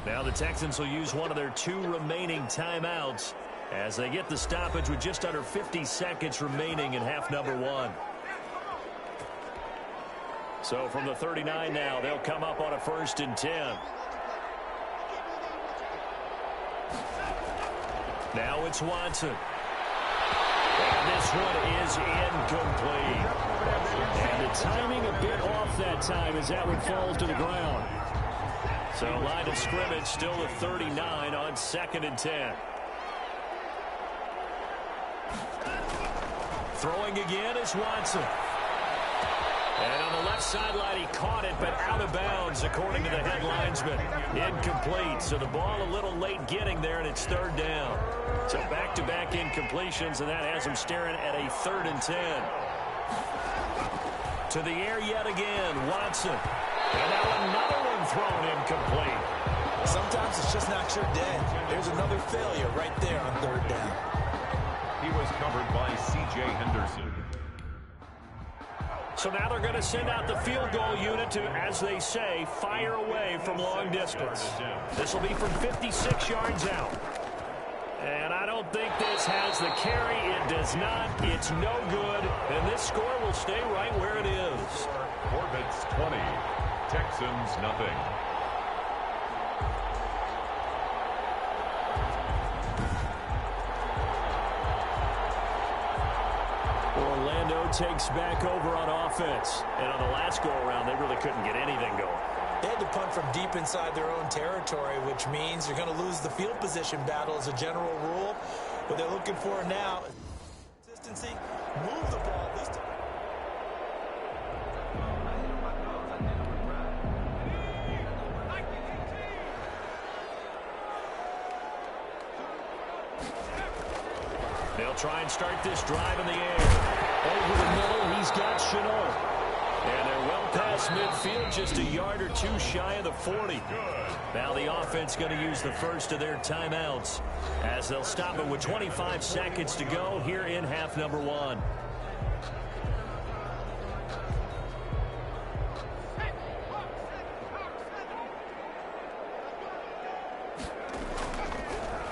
Now the Texans will use one of their 2 remaining timeouts as they get the stoppage with just under 50 seconds remaining in half number 1. So from the 39 now, they'll come up on a 1st and 10. Now it's Watson. And this one is incomplete. And the timing a bit off that time as that one falls to the ground. So line of scrimmage still the 39 on 2nd and 10. Throwing again is Watson. And on the left sideline, he caught it, but out of bounds, according to the head linesman. Incomplete. So the ball a little late getting there, and it's 3rd down. So back-to-back incompletions, and that has him staring at a 3rd and 10. To the air yet again, Watson. And now another one thrown incomplete. Sometimes it's just not your day. There's another failure right there on 3rd down. He was covered by C.J. Henderson. So now they're going to send out the field goal unit to, as they say, fire away from long distance. This will be from 56 yards out. And I don't think this has the carry. It does not. It's no good. And this score will stay right where it is. Corbett's 20. Texans nothing. Orlando takes back over on offense. And on the last go-around, they really couldn't get anything going. They had to punt from deep inside their own territory, which means you're going to lose the field position battle as a general rule. What they're looking for now is consistency, move the ball this time. They'll try and start this drive in the air. Over the middle, he's got Chenault. And they're well past midfield, just a yard or 2 shy of the 40. Now the offense going to use the first of their timeouts as they'll stop it with 25 seconds to go here in half number 1.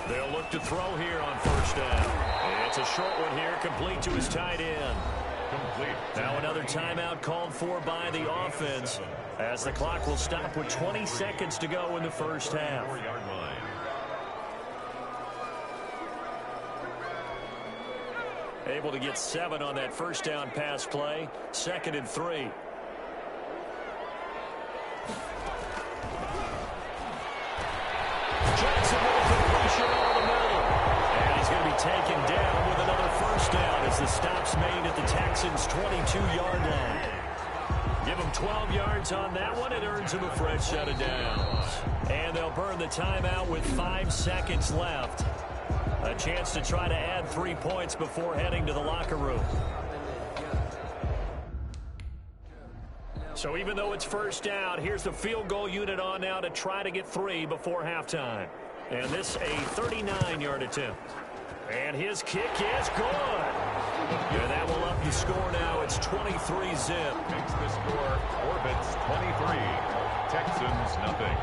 They'll look to throw here on 1st down. It's a short one here, complete to his tight end. Complete. Now another timeout called for by the offense as the clock will stop with 20 seconds to go in the first half. 4-yard line. Able to get 7 on that 1st down pass play. 2nd and 3. Johnson with a completion over the middle. And he's going to be taken down with another 1st down as the stop's made at the Texans' 22-yard line. Give them 12 yards on that one. It earns them a fresh set of downs. And they'll burn the timeout with 5 seconds left. A chance to try to add 3 points before heading to the locker room. So even though it's 1st down, here's the field goal unit on now to try to get 3 before halftime. And this a 39-yard attempt. And his kick is good. And that will up the score now. It's 23-zip. Makes the score Corbett's 23. Texans nothing.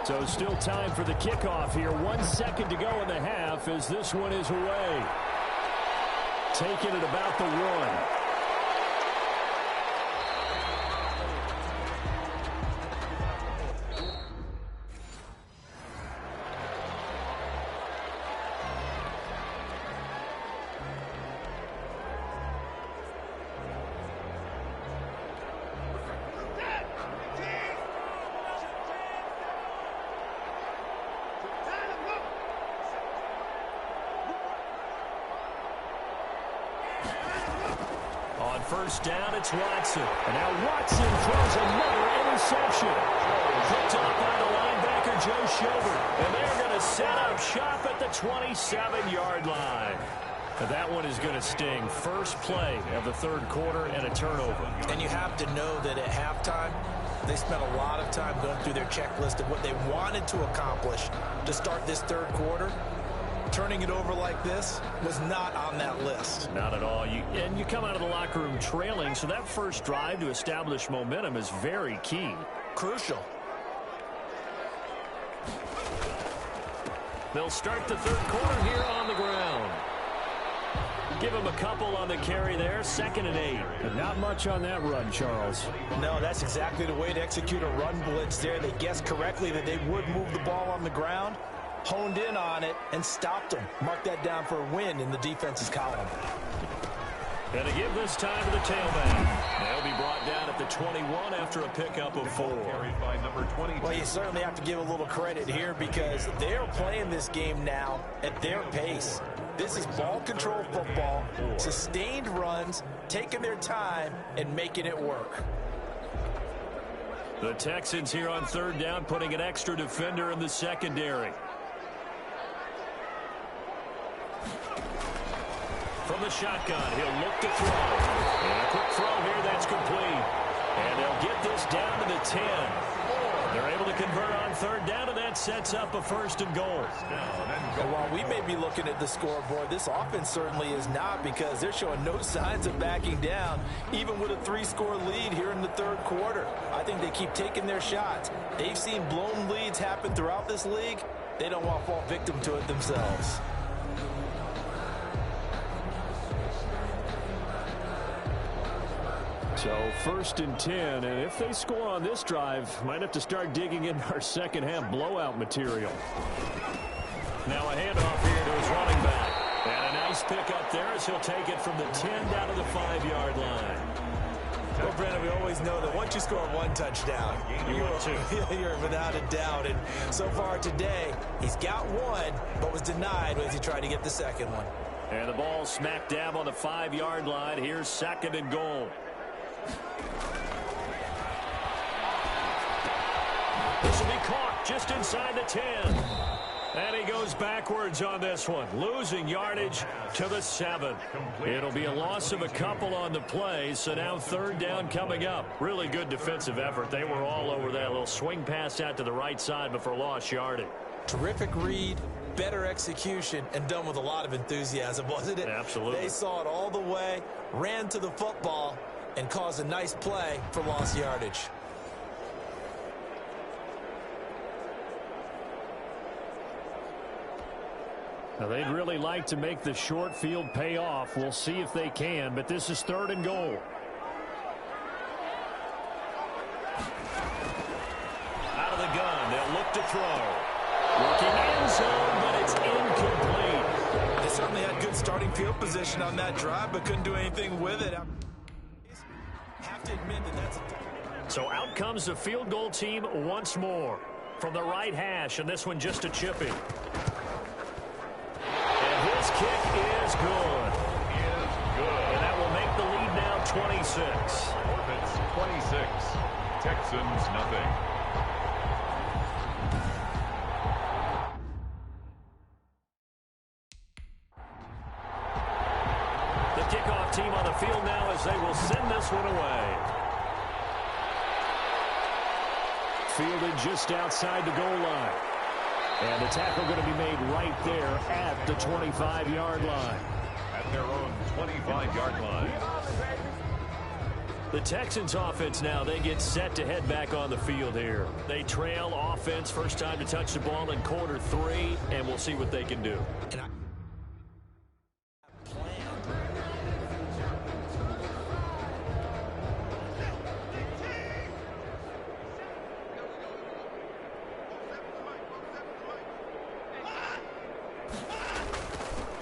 So still time for the kickoff here. 1 second to go in the half as this one is away. taken at about the 1. First down, it's Watson. And now Watson throws another interception. Picked up by the linebacker, Joe Schobert. And they're going to set up shop at the 27-yard line. And that one is going to sting. First play of the third quarter and a turnover. And you have to know that at halftime, they spent a lot of time going through their checklist of what they wanted to accomplish to start this third quarter. Turning it over like this was not on that list. Not at all. And you come out of the locker room trailing, so that first drive to establish momentum is very key. Crucial. They'll start the third quarter here on the ground. Give him a couple on the carry there. 2nd and 8. And not much on that run, Charles. No, that's exactly the way to execute a run blitz there. They guessed correctly that they would move the ball on the ground. Honed in on it and stopped them. Mark that down for a win in the defense's column. And to give this time to the tailback. They'll be brought down at the 21 after a pickup of 4. Well, you certainly have to give a little credit here because they're playing this game now at their pace. This is ball control football, sustained runs, taking their time and making it work. The Texans here on third down, putting an extra defender in the secondary. From the shotgun, he'll look to throw. And a quick throw here, that's complete. And they'll get this down to the 10. They're able to convert on third down, and that sets up a 1st and goal. And while we may be looking at the scoreboard, this offense certainly is not because they're showing no signs of backing down, even with a 3-score lead here in the third quarter. I think they keep taking their shots. They've seen blown leads happen throughout this league. They don't want to fall victim to it themselves. So 1st and 10, and if they score on this drive, might have to start digging in our second half blowout material. Now a handoff here to his running back. And a nice pick up there as he'll take it from the 10 down to the 5-yard line. Well, Brandon, we always know that once you score one touchdown, you're without a doubt. And so far today, he's got one, but was denied as he tried to get the second one. And the ball smack dab on the 5-yard line. Here's 2nd and goal. This will be caught just inside the 10. And he goes backwards on this one, losing yardage to the 7. It'll be a loss of a couple on the play, so now third down coming up. Really good defensive effort. They were all over that little swing pass out to the right side, but for lost yardage. Terrific read, better execution, and done with a lot of enthusiasm, wasn't it? Absolutely. They saw it all the way, ran to the football, and caused a nice play for lost yardage. Now they'd really like to make the short field pay off. We'll see if they can, but this is 3rd and goal. Out of the gun, they'll look to throw. Working end zone, but it's incomplete. They certainly had good starting field position on that drive, but couldn't do anything with it. Have to admit that that's So out comes the field goal team once more from the right hash, and this one just a chipping. And his kick is good. And that will make the lead now 26. Orbits 26. Texans nothing. The kickoff team on the field now as they will send this one away. Fielded just outside the goal line. And the tackle going to be made right there at the 25-yard line. At their own 25-yard line. The Texans offense now, they get set to head back on the field here. They trail offense, first time to touch the ball in quarter 3, and we'll see what they can do.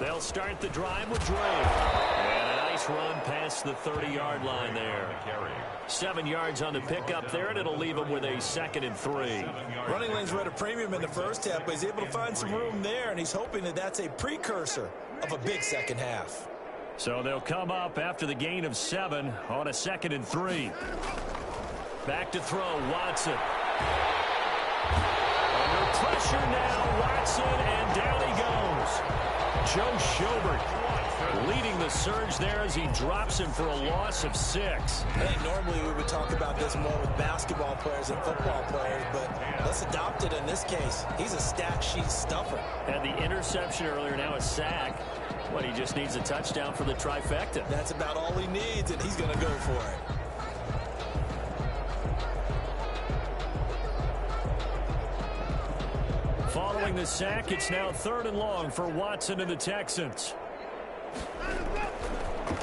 They'll start the drive with Drake. And a nice run past the 30-yard line there. 7 yards on the pickup there, and it'll leave him with a 2nd and 3. Running lanes were at a premium in the first half, but he's able to find some room there, and he's hoping that that's a precursor of a big second half. So they'll come up after the gain of 7 on a 2nd and 3. Back to throw, Watson. Under pressure now, Watson, and down he goes. Joe Schobert leading the surge there as he drops him for a loss of 6. I think normally we would talk about this more with basketball players and football players, but let's adopt it in this case. He's a stat sheet stuffer. Had the interception earlier, now a sack. But he just needs a touchdown for the trifecta. That's about all he needs, and he's going to go for it. Following the sack, it's now 3rd and long for Watson and the Texans.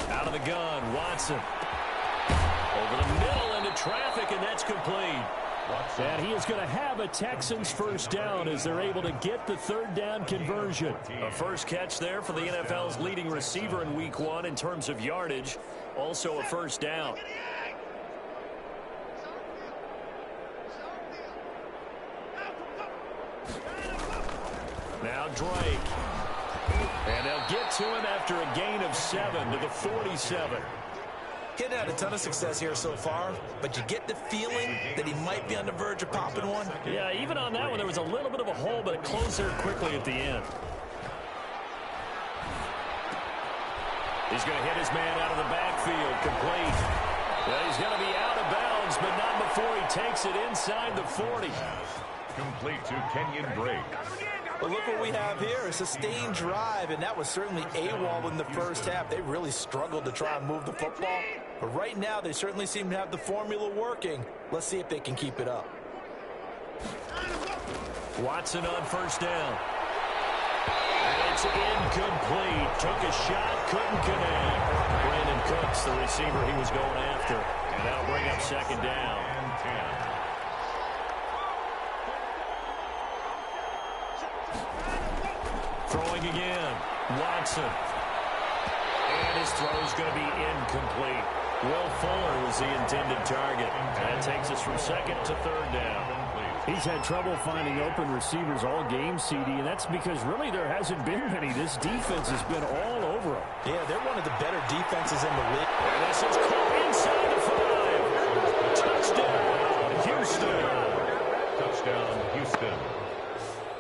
Out of the gun, Watson. Over the middle into traffic, and that's complete. And he is going to have a Texans first down as they're able to get the 3rd down conversion. A first catch there for the NFL's leading receiver in Week 1 in terms of yardage. Also a first down. Now Drake. And they'll get to him after a gain of 7 to the 47. Getting had a ton of success here so far, but you get the feeling that he might be on the verge of popping one. Yeah, even on that one, there was a little bit of a hole, but it closed there quickly at the end. He's going to hit his man out of the backfield, complete. Well, he's going to be out of bounds, but not before he takes it inside the 40. Complete to Kenyon Drake. But look what we have here, a sustained drive, and that was certainly AWOL in the first half. They really struggled to try and move the football. But right now, they certainly seem to have the formula working. Let's see if they can keep it up. Watson on first down. And it's incomplete. Took a shot, couldn't connect. Brandon Cooks, the receiver he was going after. And that'll bring up 2nd down. And 10. Throwing again, Watson. And his throw is going to be incomplete. Will Fuller was the intended target. And that takes us from 2nd to 3rd down. He's had trouble finding open receivers all game, CD, and that's because really there hasn't been many. This defense has been all over him. Yeah, they're one of the better defenses in the league. And this is caught inside the 5. Touchdown, Houston. Touchdown, Houston.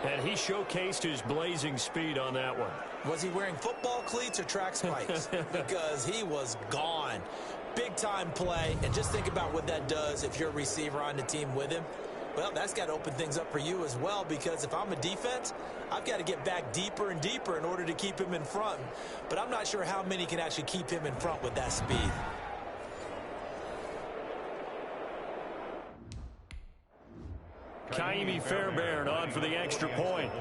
And he showcased his blazing speed on that one. Was he wearing football cleats or track spikes? Because he was gone. Big-time play, and just think about what that does if you're a receiver on the team with him. Well, that's got to open things up for you as well, because if I'm a defense, I've got to get back deeper and deeper in order to keep him in front. But I'm not sure how many can actually keep him in front with that speed. Kaimi Fairbairn on for the extra point.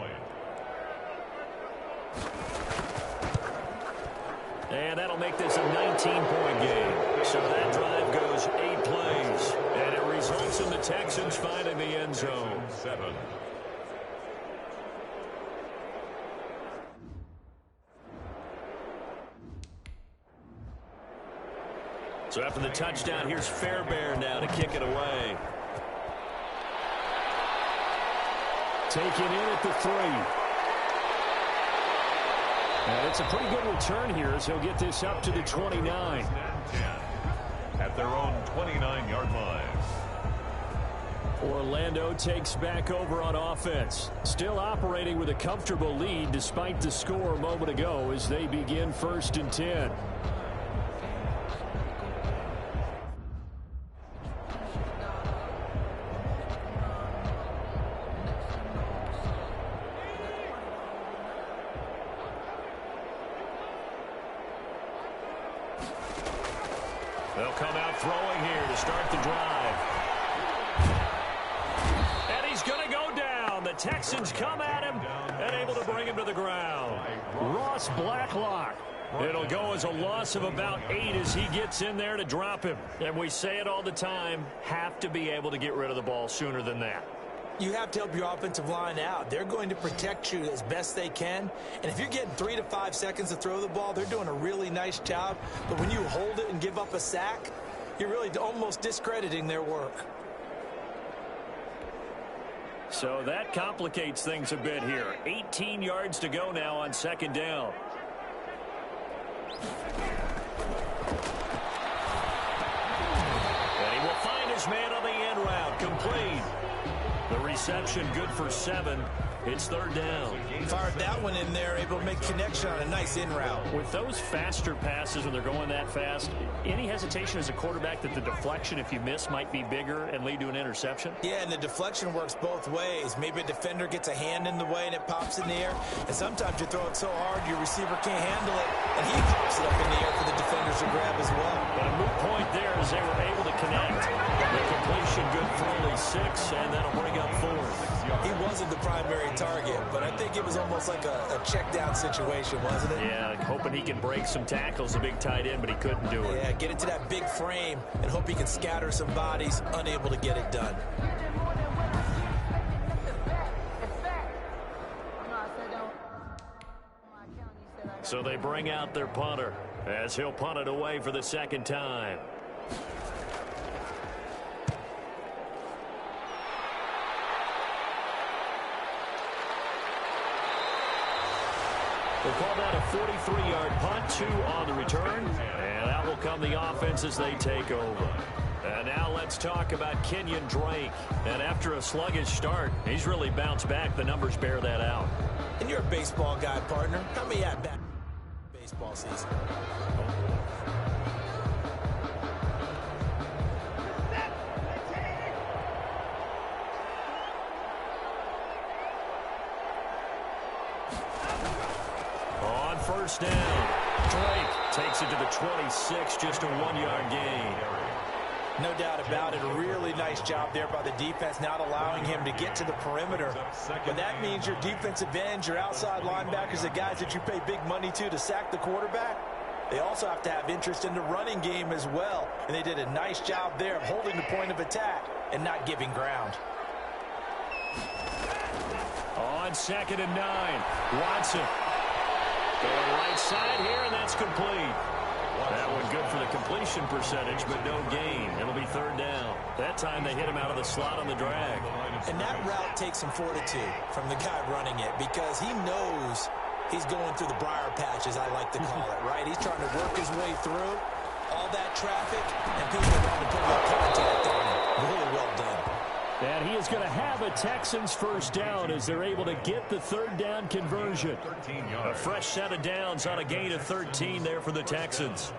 And that'll make this a 19-point game. So that drive goes 8 plays. And it results in the Texans finding the end zone. 7. So after the touchdown, here's Fairbairn now to kick it away. Taken in at the 3. And it's a pretty good return here as he'll get this up to the 29. At their own 29-yard line. Orlando takes back over on offense. Still operating with a comfortable lead despite the score a moment ago as they begin 1st and 10. They'll come out throwing here to start the drive. And he's going to go down. The Texans come at him and able to bring him to the ground. Ross Blacklock. It'll go as a loss of about 8 as he gets in there to drop him. And we say it all the time, have to be able to get rid of the ball sooner than that. You have to help your offensive line out. They're going to protect you as best they can. And if you're getting 3 to 5 seconds to throw the ball, they're doing a really nice job. But when you hold it and give up a sack, you're really almost discrediting their work. So that complicates things a bit here. 18 yards to go now on second down. And he will find his man on the end route. Complete. The reception good for 7. It's third down. Fired that one in there, able to make connection on a nice in route. With those faster passes when they're going that fast, any hesitation as a quarterback that the deflection, if you miss, might be bigger and lead to an interception? Yeah, and the deflection works both ways. Maybe a defender gets a hand in the way and it pops in the air. And sometimes you throw it so hard your receiver can't handle it, and he pops it up in the air for the defenders to grab as well. But a moot point there as they were able to connect. The completion good for only 6, and that'll bring up 4th. He wasn't the primary target, but I think it was almost like a check down situation, wasn't it? Yeah, hoping he can break some tackles, a big tight end, but he couldn't do it. Yeah, get it to that big frame and hope he can scatter some bodies, unable to get it done. So they bring out their punter as he'll punt it away for the second time. We'll call that a 43-yard punt, 2 on the return, and that will come the offense as they take over. And now let's talk about Kenyon Drake. And after a sluggish start, he's really bounced back. The numbers bear that out. And you're a baseball guy, partner. How many at-bats baseball season? First down. Drake takes it to the 26, just a 1-yard gain. No doubt about it. A really nice job there by the defense, not allowing him to get to the perimeter. But that means your defensive ends, your outside linebackers, the guys that you pay big money to sack the quarterback, they also have to have interest in the running game as well. And they did a nice job there of holding the point of attack and not giving ground. On 2nd and 9, Watson. Going right side here, and that's complete. That one good for the completion percentage, but no gain. It'll be third down. That time they hit him out of the slot on the drag. And that route takes some fortitude from the guy running it because he knows he's going through the briar patch, as I like to call it, right? He's trying to work his way through all that traffic, and people are going to put no contact on him. Really well done. And he is going to have a Texans first down as they're able to get the third down conversion. A fresh set of downs on a gain of 13 there for the Texans.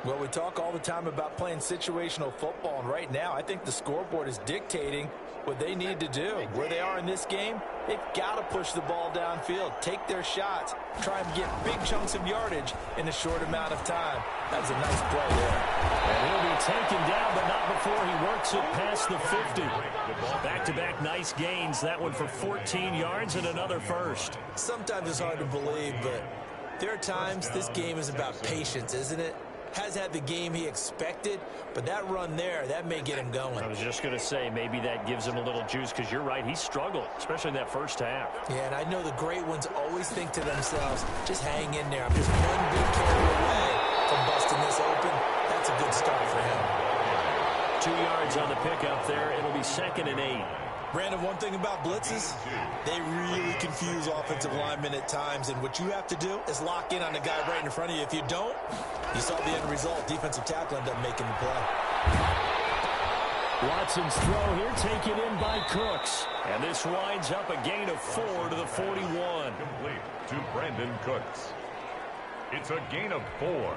Well, we talk all the time about playing situational football, and right now I think the scoreboard is dictating what they need to do. Where they are in this game, they've got to push the ball downfield, take their shots, try and get big chunks of yardage in a short amount of time. That's a nice play there. And he'll be taken down, but not before he works it past the 50. Back-to-back nice gains. That one for 14 yards and another first. Sometimes it's hard to believe, but there are times this game is about patience, isn't it? Has had the game he expected, but that run there, that may get him going. I was just going to say, maybe that gives him a little juice, because you're right, he struggled, especially in that first half. Yeah, and I know the great ones always think to themselves, just hang in there. I'm just one big carry away from busting this open. That's a good start for him. 2 yards on the pickup there. It'll be 2nd and 8. Brandon, one thing about blitzes, they really confuse offensive linemen at times, and what you have to do is lock in on the guy right in front of you. If you don't, you saw the end result. Defensive tackle ended up making the play. Watson's throw here taken in by Cooks. And this winds up a gain of 4 to the 41. Complete to Brandon Cooks. It's a gain of 4.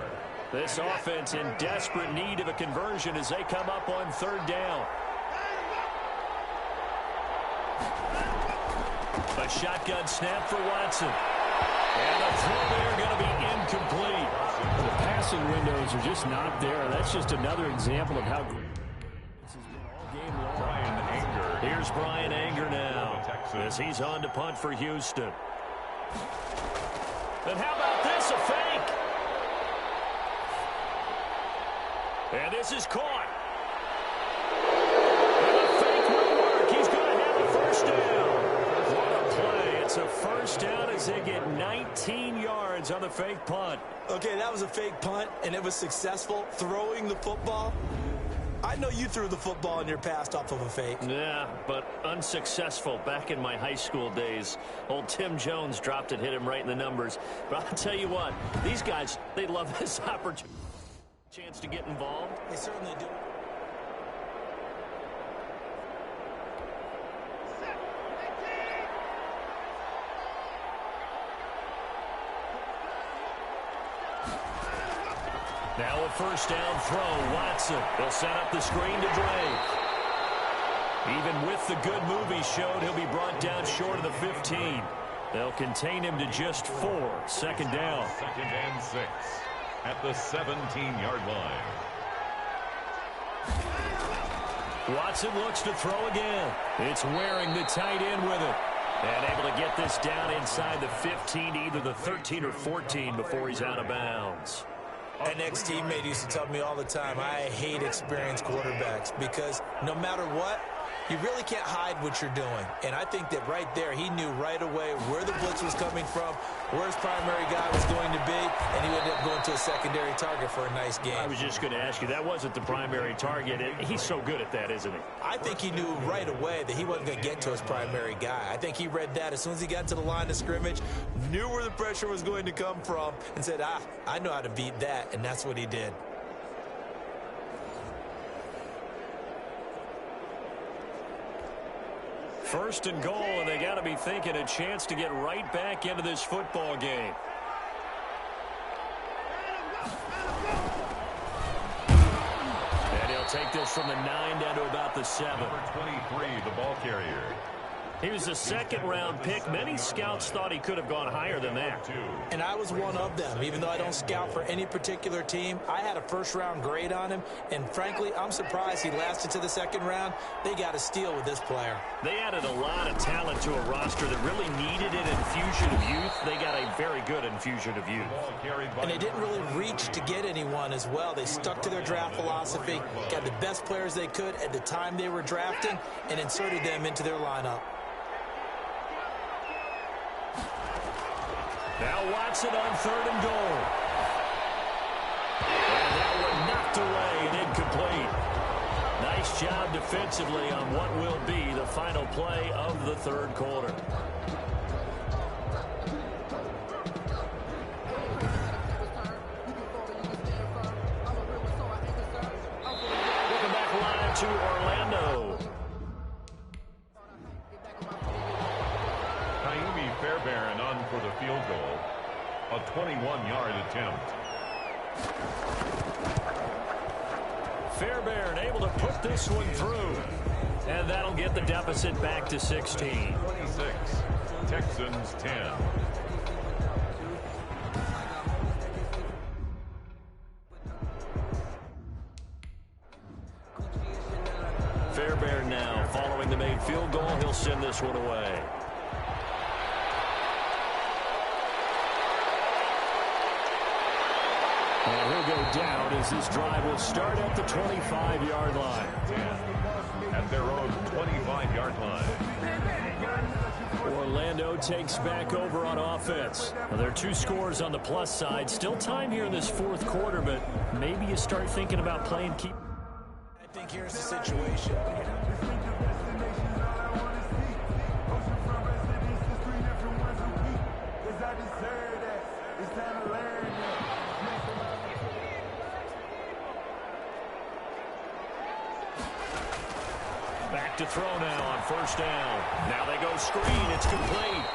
This offense in desperate need of a conversion as they come up on third down. A shotgun snap for Watson. And the throw there going to be incomplete. The passing windows are just not there. That's just another example of how great this has been all game long. Brian Anger. Here's Brian Anger now as he's on to punt for Houston. And how about this, a fake? And this is caught. And the fake will work. He's going to have a first first down as they get 19 yards on the fake punt. Okay, that was a fake punt, and it was successful throwing the football. I know you threw the football in your past off of a fake. Yeah, but unsuccessful back in my high school days. Old Tim Jones dropped it, hit him right in the numbers. But I'll tell you what, these guys, they love this opportunity. Chance to get involved. They certainly do. Now a first down throw. Watson will set up the screen to Drake. Even with the good move he showed, he'll be brought down short of the 15. They'll contain him to just 4. Second down. 2nd and 6 at the 17-yard line. Watson looks to throw again. It's wearing the tight end with it. And able to get this down inside the 15, either the 13 or 14 before he's out of bounds. An ex-teammate used to tell me all the time, I hate experienced quarterbacks because no matter what, you really can't hide what you're doing. And I think that right there, he knew right away where the blitz was coming from, where his primary guy was going to be, and he ended up going to a secondary target for a nice game. I was just going to ask you, that wasn't the primary target. He's so good at that, isn't he? I think he knew right away that he wasn't going to get to his primary guy. I think he read that as soon as he got to the line of scrimmage, knew where the pressure was going to come from, and said, I know how to beat that, and that's what he did. First and goal, and they got to be thinking a chance to get right back into this football game. And he'll take this from the 9 down to about the 7. Number 23, the ball carrier. He was a second-round pick. Many scouts thought he could have gone higher than that. And I was one of them. Even though I don't scout for any particular team, I had a first-round grade on him. And frankly, I'm surprised he lasted to the second round. They got a steal with this player. They added a lot of talent to a roster that really needed an infusion of youth. They got a very good infusion of youth. And they didn't really reach to get anyone as well. They stuck to their draft philosophy, got the best players they could at the time they were drafting, and inserted them into their lineup. Now Watson on 3rd and goal. And that one knocked away and incomplete. Nice job defensively on what will be the final play of the 3rd quarter. Welcome back live to Orlando. Fairbairn on for the field goal. A 21-yard attempt. Fairbairn able to put this one through. And that'll get the deficit back to 16. 26. Texans 10. Fairbairn now following the made field goal. He'll send this one away. And he'll go down as this drive will start at the 25-yard line. At their own 25-yard line. Orlando takes back over on offense. Now, there are 2 scores on the plus side. Still time here in this 4th quarter, but maybe you start thinking about playing keep. I think here's the situation. Back to throw now on 1st down. Now they go screen. It's complete.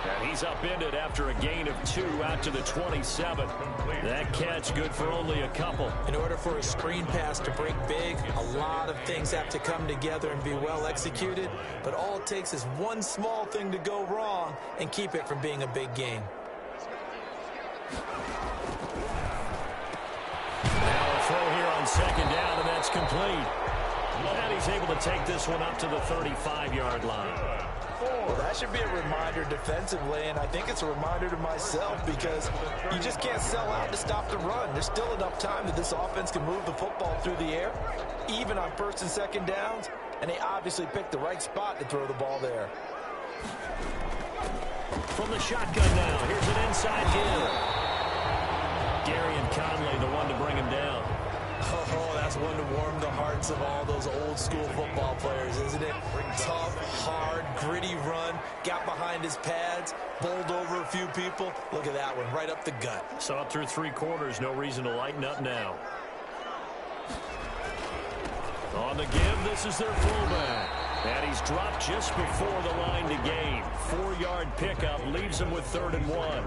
And he's upended after a gain of 2 out to the 27. That catch good for only a couple. In order for a screen pass to break big, a lot of things have to come together and be well executed. But all it takes is one small thing to go wrong and keep it from being a big game. Now a throw here on 2nd down, and that's complete. And he's able to take this one up to the 35-yard line. Well, that should be a reminder defensively, and I think it's a reminder to myself because you just can't sell out to stop the run. There's still enough time that this offense can move the football through the air, even on 1st and 2nd downs, and they obviously picked the right spot to throw the ball there. From the shotgun now, here's an inside hill. Gary and Conley, the one to bring him down. Oh, that's one to warm the hearts of all those old-school football players, isn't it? Tough, hard, gritty run, got behind his pads, bowled over a few people. Look at that one, right up the gut. Saw it through 3 quarters, no reason to lighten up now. On the give, this is their fullback. And he's dropped just before the line to gain. 4-yard pickup leaves him with 3rd and 1.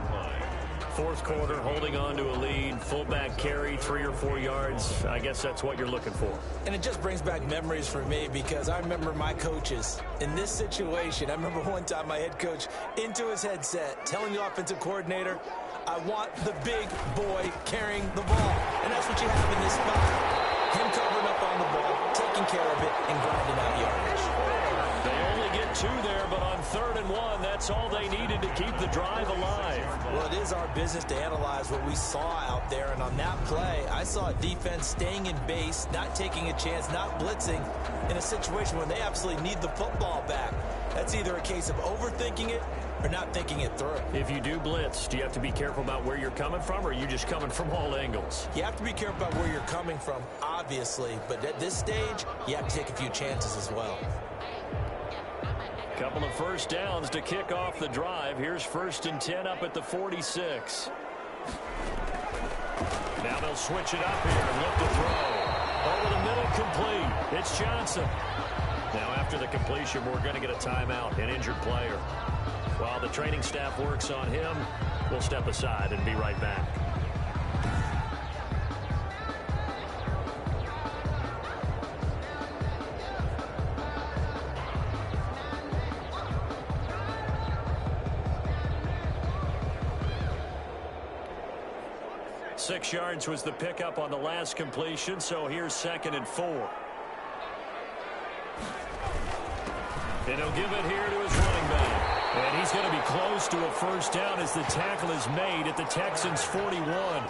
Fourth quarter, holding on to a lead. Fullback carry, 3 or 4 yards. I guess that's what you're looking for. And it just brings back memories for me because I remember my coaches in this situation. I remember one time my head coach into his headset telling the offensive coordinator, I want the big boy carrying the ball. And that's what you have in this spot. Him covering up on the ball, taking care of it, and grinding out yardage. They only get 2 there, but on 3rd and 1, that's all they needed to keep the drive alive. Well, it is our business to analyze what we saw out there, and on that play, I saw a defense staying in base, not taking a chance, not blitzing, in a situation where they absolutely need the football back. That's either a case of overthinking it or not thinking it through. If you do blitz, do you have to be careful about where you're coming from, or are you just coming from all angles? You have to be careful about where you're coming from, obviously, but at this stage, you have to take a few chances as well. Couple of first downs to kick off the drive. Here's 1st and 10 up at the 46. Now they'll switch it up here and look to throw. Over the middle, complete. It's Johnson. Now after the completion, we're going to get a timeout, an injured player. While the training staff works on him, we'll step aside and be right back. Six yards was the pickup on the last completion, so here's 2nd and 4. And he'll give it here to his running back. And he's going to be close to a first down as the tackle is made at the Texans' 41.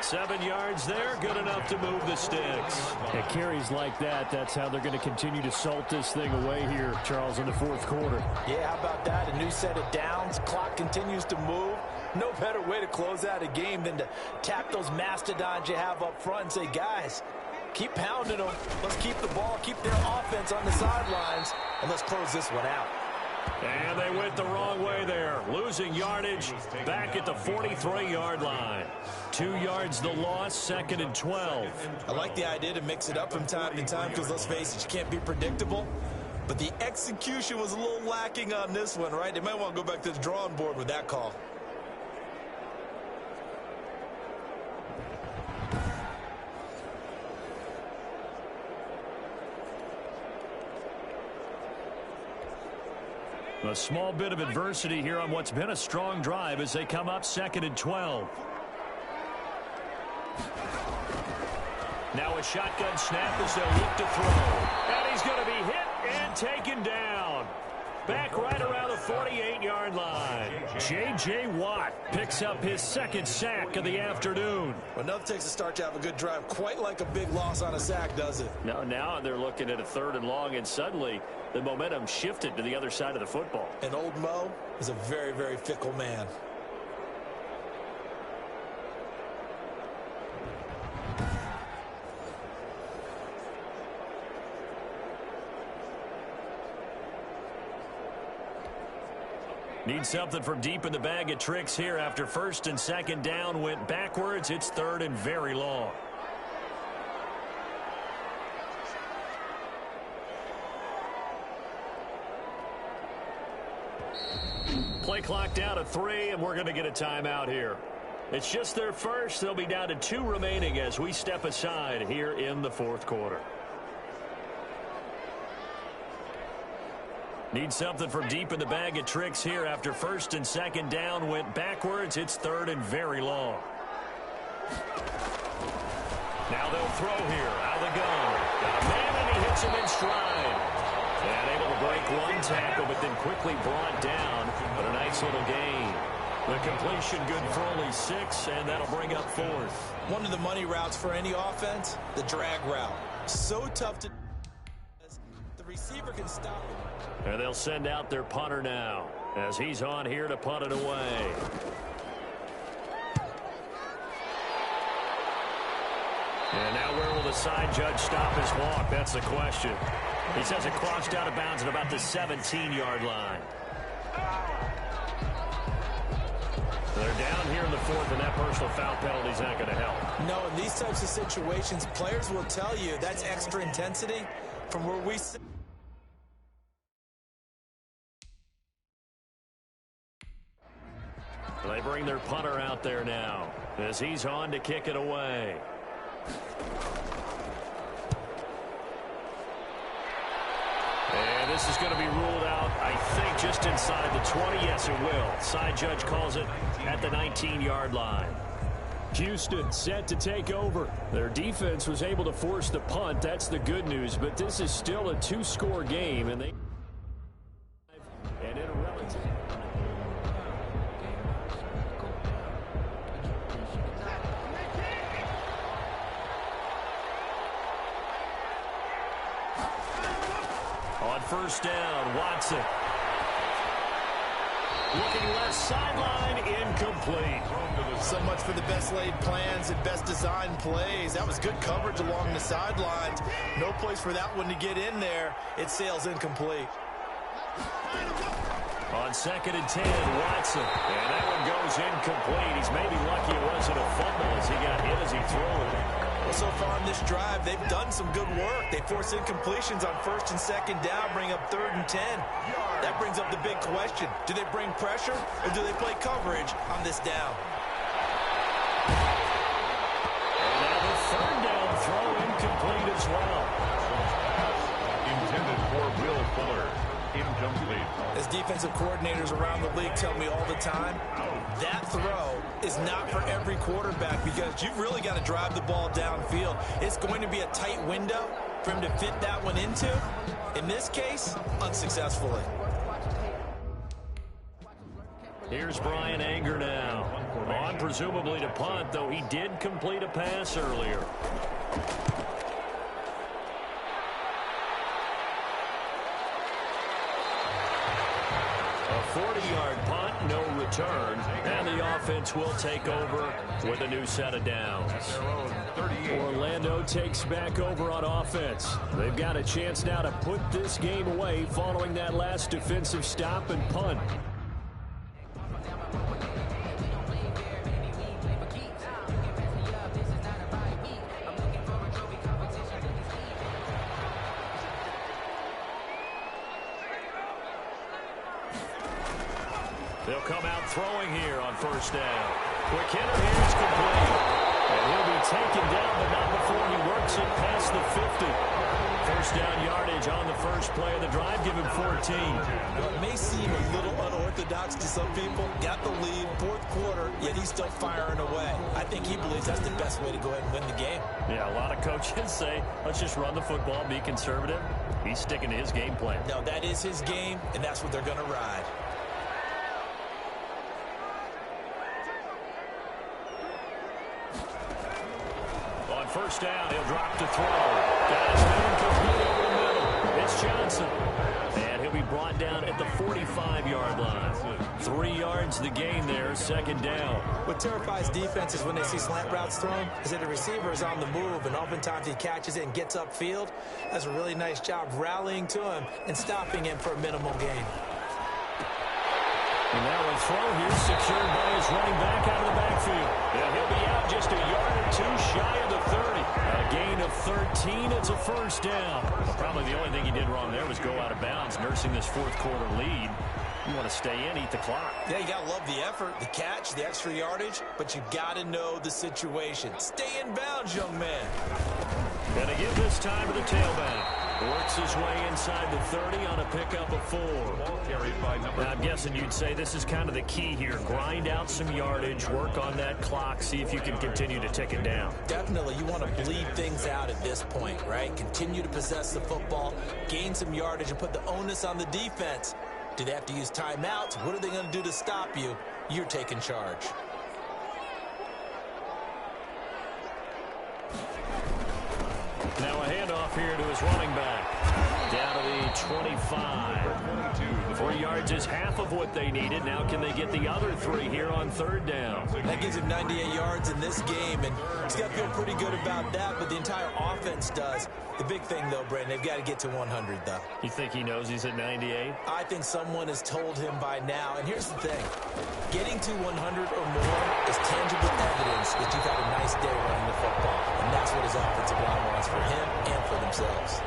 7 yards there, good enough to move the sticks. At carries like that, that's how they're going to continue to salt this thing away here, Charles, in the 4th quarter. Yeah, how about that? A new set of downs. Clock continues to move. No better way to close out a game than to tap those mastodons you have up front and say, guys, keep pounding them. Let's keep the ball, keep their offense on the sidelines, and let's close this one out. And they went the wrong way there, losing yardage back at the 43-yard line. 2 yards the loss, 2nd and 12. I like the idea to mix it up from time to time because, let's face it, you can't be predictable. But the execution was a little lacking on this one, right? They might want to go back to the drawing board with that call. A small bit of adversity here on what's been a strong drive as they come up 2nd and 12. Now a shotgun snap as they'll look to throw. And he's going to be hit and taken down. Back right around the 48-yard line. J.J. Watt picks up his 2nd sack of the afternoon. Well, nothing takes a start to have a good drive quite like a big loss on a sack, does it? No, now they're looking at a 3rd and long, and suddenly the momentum shifted to the other side of the football. And old Mo is a very, very fickle man. Need something from deep in the bag of tricks here after 1st and 2nd down went backwards. It's 3rd and very long. Play clock down to 3, and we're going to get a timeout here. It's just their first. They'll be down to 2 remaining as we step aside here in the 4th quarter. Need something from deep in the bag of tricks here after 1st and 2nd down went backwards. It's 3rd and very long. Now they'll throw here out of the gun. Got a man, and he hits him in stride. And able to break one tackle, but then quickly brought down. But a nice little gain. The completion good for only 6, and that'll bring up 4th. One of the money routes for any offense, the drag route. So tough to... The receiver receiver can stop it. And they'll send out their punter now as he's on here to punt it away. And now where will the side judge stop his walk? That's the question. He says it crossed out of bounds at about the 17-yard line. They're down here in the fourth, and that personal foul penalty is not going to help. No, in these types of situations, players will tell you that's extra intensity from where we sit. They bring their punter out there now as he's on to kick it away. And this is going to be ruled out, I think, just inside the 20. Yes, it will. Side judge calls it at the 19-yard line. Houston set to take over. Their defense was able to force the punt. That's the good news. But this is still a two-score game, and they and in a relative. On first down, Watson. Looking left sideline, incomplete. So much for the best laid plans and best designed plays. That was good coverage along the sidelines. No place for that one to get in there. It sails incomplete. On second and 10, Watson. And that one goes incomplete. He's maybe lucky it wasn't a fumble as he got hit as he threw it. Well, so far in this drive, they've done some good work. They force incompletions on first and second down, bring up third and 10. That brings up the big question. Do they bring pressure or do they play coverage on this down? And now the third down throw incomplete as well. Intended for Will Fuller. Incomplete. As defensive coordinators around the league tell me all the time, that throw is not for every quarterback because you've really got to drive the ball downfield. It's going to be a tight window for him to fit that one into. In this case, unsuccessfully. Here's Brian Anger now. On presumably to punt, though he did complete a pass earlier. A 40-yard punt, no return, and the offense will take over with a new set of downs. Orlando takes back over on offense. They've got a chance now to put this game away following that last defensive stop and punt. They'll come out throwing here on first down. Quick hitter here is complete. And he'll be taken down, but not before he works it past the 50. First down yardage on the first play of the drive. Give him 14. Well, it may seem a little unorthodox to some people. Got the lead, fourth quarter, yet he's still firing away. I think he believes that's the best way to go ahead and win the game. Yeah, a lot of coaches say, let's just run the football, be conservative. He's sticking to his game plan. No, that is his game, and that's what they're going to ride. On first down, he'll drop to throw. Got his man complete over the middle. It's Johnson. And he'll be brought down at the 45-yard line. 3 yards the gain there, second down. What terrifies defenses when they see slant routes thrown is that the receiver is on the move, and oftentimes he catches it and gets upfield. Does a really nice job rallying to him and stopping him for a minimal gain. And now a throw here secured by his running back out of the backfield. And he'll be out just a yard or two shy of the 30. A gain of 13. It's a first down. Well, probably the only thing he did wrong there was go out of bounds, nursing this fourth quarter lead. You want to stay in, eat the clock. Yeah, you got to love the effort, the catch, the extra yardage, but you got to know the situation. Stay in bounds, young man. Going to give this time to the tailback. Works his way inside the 30 on a pickup of 4. Now, I'm guessing you'd say this is kind of the key here. Grind out some yardage, work on that clock, see if you can continue to tick it down. Definitely, you want to bleed things out at this point, right? Continue to possess the football, gain some yardage, and put the onus on the defense. Do they have to use timeouts? What are they going to do to stop you? You're taking charge. Now a handoff here to his running back. Down to the 25. 3 yards is half of what they needed. Now can they get the other 3 here on 3rd down? That gives him 98 yards in this game, and he's got to feel pretty good about that, but the entire offense does. The big thing, though, Brandon, they've got to get to 100, though. You think he knows he's at 98? I think someone has told him by now. And here's the thing. Getting to 100 or more is tangible evidence that you've had a nice day running the football. And that's what his offensive line wants for him and for themselves.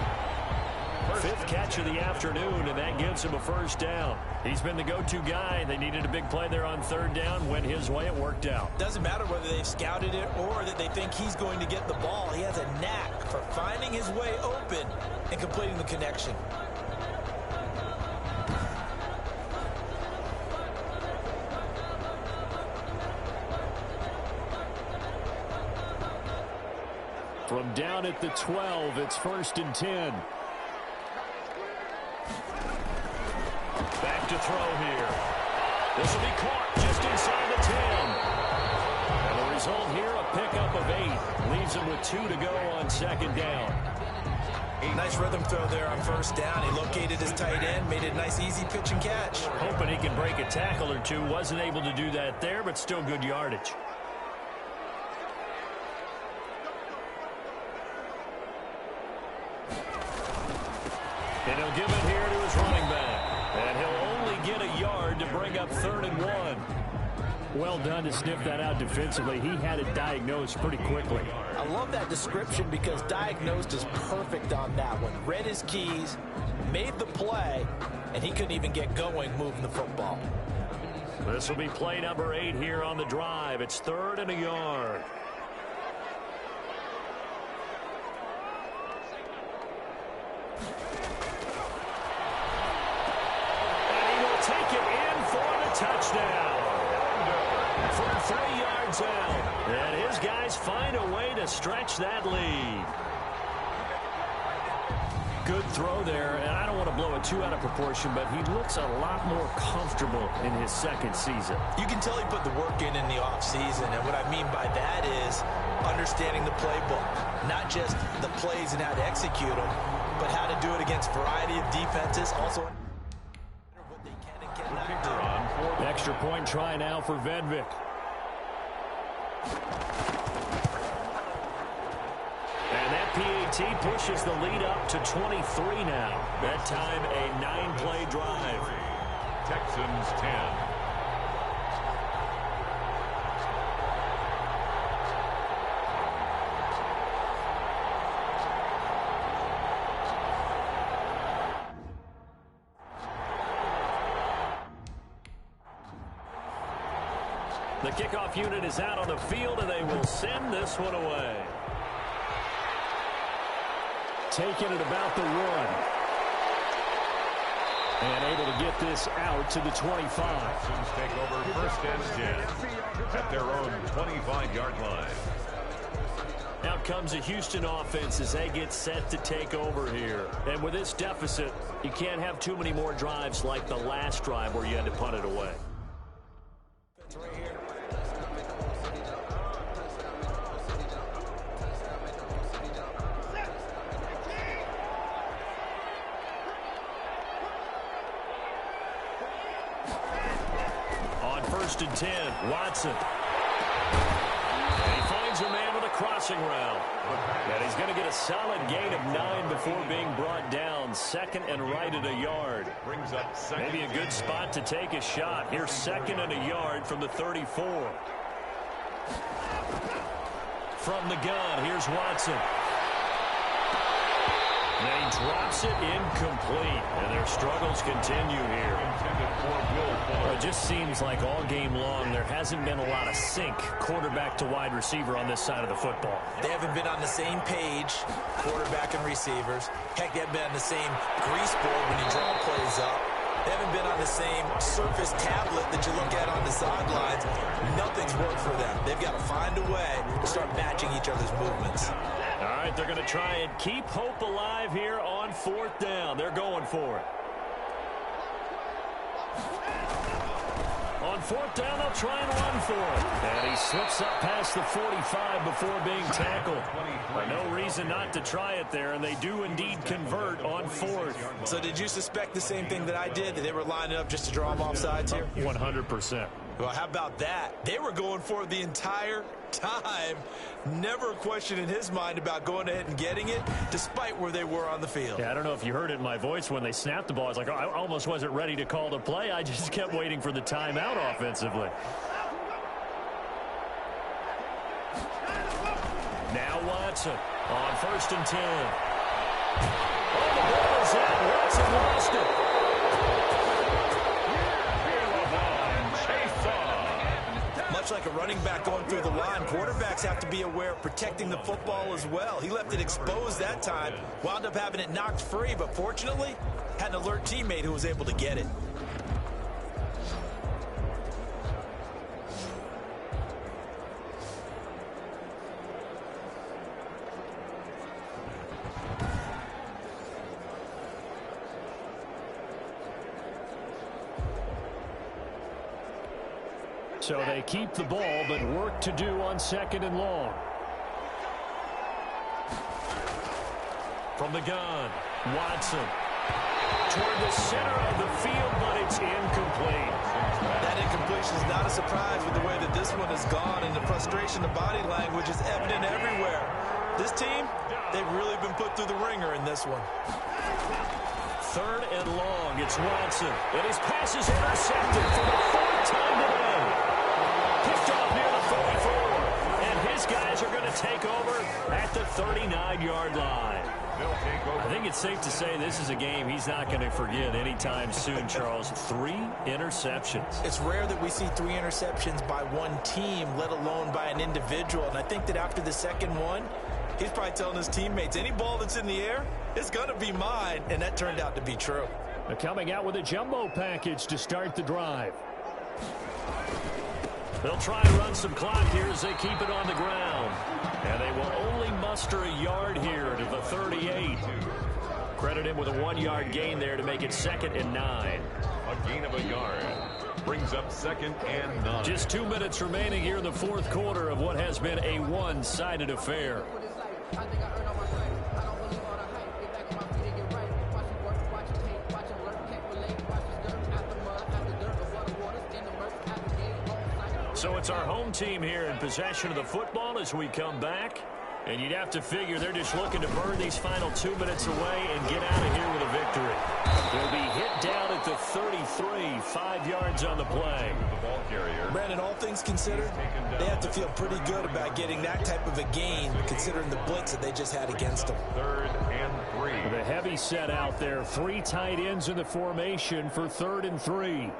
5th catch of the afternoon, and that gives him a 1st down. He's been the go-to guy. They needed a big play there on 3rd down. Went his way. It worked out. Doesn't matter whether they've scouted it or that they think he's going to get the ball. He has a knack for finding his way open and completing the connection. From down at the 12, it's 1st and 10. Back to throw here. This will be caught just inside the 10. And the result here, a pickup of 8. Leaves him with 2 to go on 2nd down. Nice rhythm throw there on 1st down. He located his tight end, made it a nice easy pitch and catch. Hoping he can break a tackle or 2. Wasn't able to do that there, but still good yardage. And he'll give it here to his running back. And he'll only get a yard to bring up 3rd and 1. Well done to sniff that out defensively. He had it diagnosed pretty quickly. I love that description because diagnosed is perfect on that one. Read his keys, made the play, and he couldn't even get going moving the football. This will be play number 8 here on the drive. It's 3rd and a yard. Touchdown from 3 yards out. And his guys find a way to stretch that lead. Good throw there, and I don't want to blow it too out of proportion, but he looks a lot more comfortable in his 2nd season. You can tell he put the work in the offseason, and what I mean by that is understanding the playbook. Not just the plays and how to execute them, but how to do it against a variety of defenses. Also, what they can and cannot do. Extra point try now for Vedvik. And that PAT pushes the lead up to 23 now. That time a 9-play drive. Texans 10. The kickoff unit is out on the field, and they will send this one away. Taking it about the 1. And able to get this out to the 25. Texans take over 1st and 10 at their own 25-yard line. Out comes the Houston offense as they get set to take over here. And with this deficit, you can't have too many more drives like the last drive where you had to punt it away. On 1st and 10, Watson. And he finds a man with a crossing route. And he's going to get a solid gain of 9 before being brought down. 2nd and right at a yard. Brings up Maybe a good spot to take a shot. Here's 2nd and a yard from the 34. From the gun, here's Watson. And he drops it incomplete. And their struggles continue here. It just seems like all game long there hasn't been a lot of sync quarterback to wide receiver on this side of the football. They haven't been on the same page, quarterback and receivers. Heck, they haven't been on the same grease board when you draw plays up. They haven't been on the same surface tablet that you look at on the sidelines. Nothing's worked for them. They've got to find a way to start matching each other's movements. All right, they're going to try and keep hope alive here on 4th down. They're going for it. On On fourth down, they'll try and run for it. And he slips up past the 45 before being tackled. No reason not to try it there, and they do indeed convert on fourth. So did you suspect the same thing that I did, that they were lining up just to draw them off sides here? 100%. Well, how about that? They were going for it the entire time. Never a question in his mind about going ahead and getting it, despite where they were on the field. Yeah, I don't know if you heard it in my voice when they snapped the ball. I was like, I almost wasn't ready to call the play. I just kept waiting for the timeout offensively. Now Watson on 1st and 10. Oh, the ball is out. Watson lost it. Much like a running back going through the line, quarterbacks have to be aware of protecting the football as well. He left it exposed that time, wound up having it knocked free, but fortunately, had an alert teammate who was able to get it. So they keep the ball, but work to do on 2nd and long. From the gun, Watson. Toward the center of the field, but it's incomplete. That incompletion is not a surprise with the way that this one has gone, and the frustration, the body language is evident everywhere. This team, they've really been put through the ringer in this one. 3rd and long, it's Watson. And his pass is intercepted for the 4th time today. Picked off near the 44. And his guys are going to take over at the 39-yard line. I think it's safe to say this is a game he's not going to forget anytime soon, Charles. 3 interceptions. It's rare that we see 3 interceptions by one team, let alone by an individual. And I think that after the second one, he's probably telling his teammates, any ball that's in the air, it's going to be mine. And that turned out to be true. They're coming out with a jumbo package to start the drive. They'll try and run some clock here as they keep it on the ground. And they will only muster a yard here to the 38. Credit him with a 1-yard gain there to make it 2nd and 9. A gain of a yard brings up 2nd and 9. Just 2 minutes remaining here in the 4th quarter of what has been a one-sided affair. So it's our home team here in possession of the football as we come back. And you'd have to figure they're just looking to burn these final 2 minutes away and get out of here with a victory. They'll be hit down at the 33, 5 yards on the play. The ball carrier. Brandon, all things considered, they have to feel pretty good about getting that type of a gain, considering the blitz that they just had against them. 3rd and 3. The heavy set out there. 3 tight ends in the formation for 3rd and 3.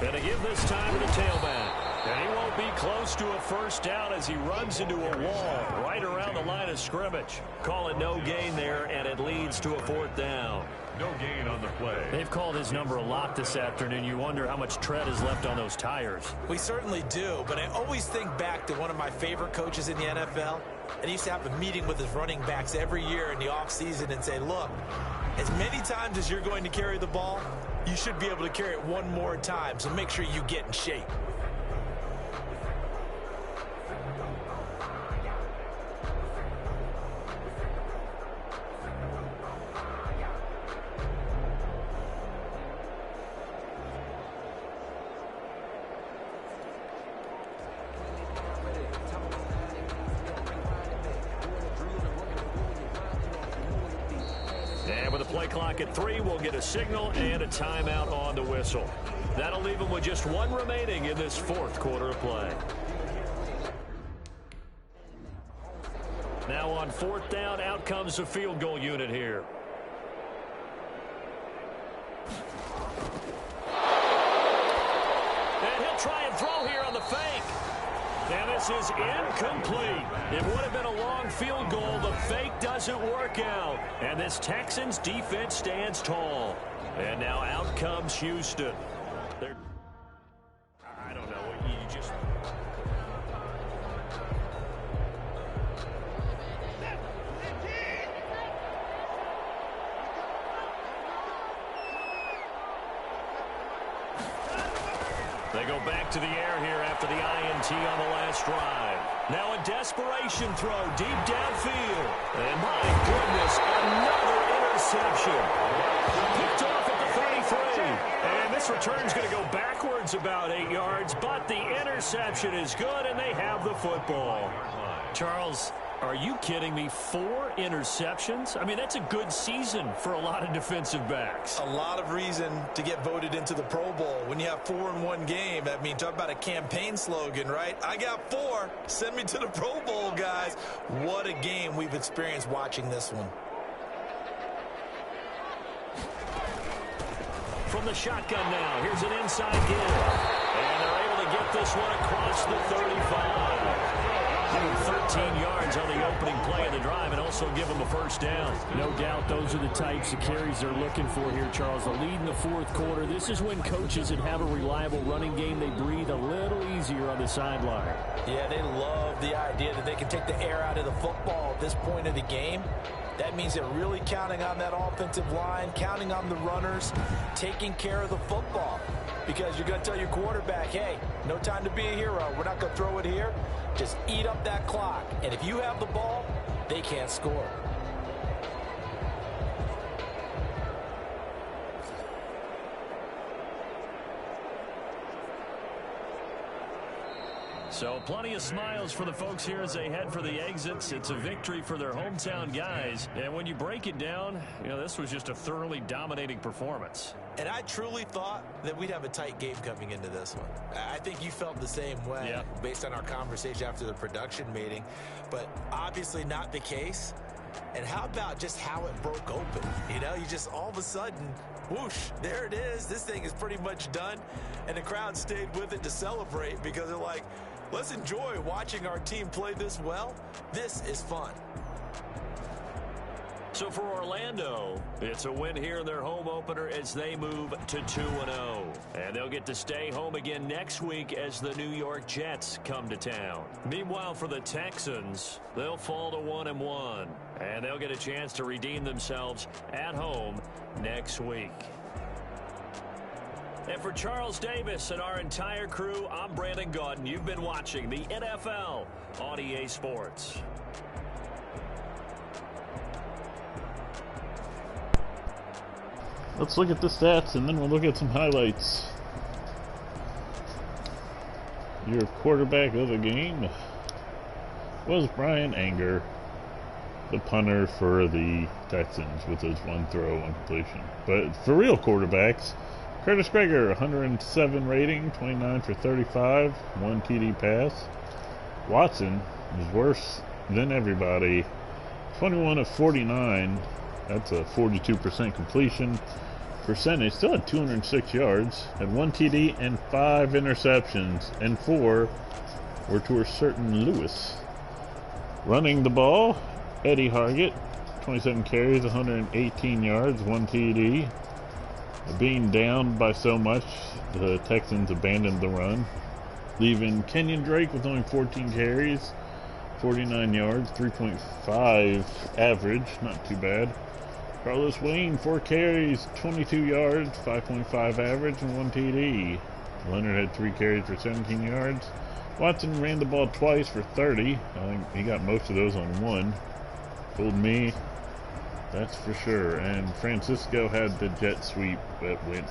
And to give this time to the tailback. And he won't be close to a first down as he runs into a wall right around the line of scrimmage. Call it no gain there, and it leads to a 4th down. No gain on the play. They've called his number a lot this afternoon. You wonder how much tread is left on those tires. We certainly do, but I always think back to one of my favorite coaches in the NFL. And he used to have a meeting with his running backs every year in the offseason and say, look, as many times as you're going to carry the ball, you should be able to carry it one more time, so make sure you get in shape. And with the play clock at 3, we'll get a signal and a timeout on the whistle. That'll leave them with just 1 remaining in this 4th quarter of play. Now on 4th down, out comes the field goal unit here. And he'll try and throw here on the fake. And this is incomplete. It would have been a long field goal. The fake doesn't work out. And this Texans defense stands tall. And now out comes Houston. I don't know. You just... go back to the air here after the INT on the last drive. Now a desperation throw deep downfield. And my goodness, another interception. Picked off at the 33. And this return's going to go backwards about 8 yards, but the interception is good, and they have the football. Charles, are you kidding me? 4 interceptions? I mean, that's a good season for a lot of defensive backs. A lot of reason to get voted into the Pro Bowl when you have 4 in one game. I mean, talk about a campaign slogan, right? I got 4. Send me to the Pro Bowl, guys. What a game we've experienced watching this one. From the shotgun now, here's an inside give. And they're able to get this one across the 35. 13 yards on the opening play of the drive and also give them a first down. No doubt those are the types of carries they're looking for here, Charles. The lead in the fourth quarter. This is when coaches that have a reliable running game, they breathe a little easier on the sideline. Yeah, they love the idea that they can take the air out of the football at this point of the game. That means they're really counting on that offensive line, counting on the runners, taking care of the football. Because you're going to tell your quarterback, hey, no time to be a hero. We're not going to throw it here. Just eat up that clock. And if you have the ball, they can't score. So plenty of smiles for the folks here as they head for the exits. It's a victory for their hometown guys. And when you break it down, you know, this was just a thoroughly dominating performance. And I truly thought that we'd have a tight game coming into this one. I think you felt the same way based on our conversation after the production meeting. But obviously not the case. And how about just how it broke open? You know, you just all of a sudden, whoosh, there it is. This thing is pretty much done. And the crowd stayed with it to celebrate because they're like, let's enjoy watching our team play this well. This is fun. So for Orlando, it's a win here in their home opener as they move to 2-0. And they'll get to stay home again next week as the New York Jets come to town. Meanwhile, for the Texans, they'll fall to 1-1. And they'll get a chance to redeem themselves at home next week. And for Charles Davis and our entire crew, I'm Brandon Gaudin. You've been watching the NFL on EA Sports. Let's look at the stats and then we'll look at some highlights. Your quarterback of the game was Brian Anger, the punter for the Texans, with his one throw, one completion. But for real quarterbacks, Curtis Greger, 107 rating, 29 for 35, one TD pass. Watson is worse than everybody, 21 of 49. That's a 42% completion percentage. Still had 206 yards, had one TD and 5 interceptions, and 4 were to a certain Lewis. Running the ball, Eddie Hargett, 27 carries, 118 yards, 1 TD. Being down by so much, the Texans abandoned the run, leaving Kenyon Drake with only 14 carries, 49 yards, 3.5 average, not too bad. Carlos Wayne, 4 carries, 22 yards, 5.5 average, and 1 TD. Leonard had 3 carries for 17 yards. Watson ran the ball twice for 30. I think he got most of those on 1. Fooled me, that's for sure. And Francisco had the jet sweep that went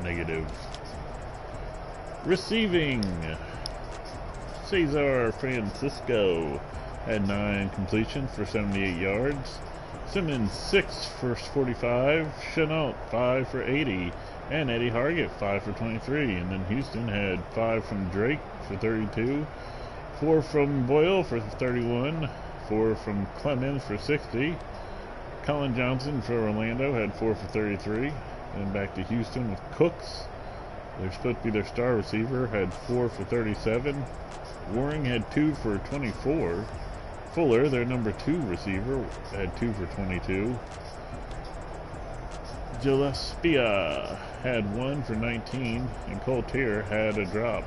negative. Receiving, Cesar Francisco had 9 completions for 78 yards. Simmons 6 for 45, Chenault 5 for 80, and Eddie Hargett 5 for 23. And then Houston had 5 from Drake for 32, 4 from Boyle for 31, 4 from Clemens for 60. Colin Johnson for Orlando had 4 for 33. Then back to Houston with Cooks. They're supposed to be their star receiver, had 4 for 37. Waring had 2 for 24. Fuller, their number 2 receiver, had 2 for 22. Gillespie had 1 for 19, and Coltier had a drop.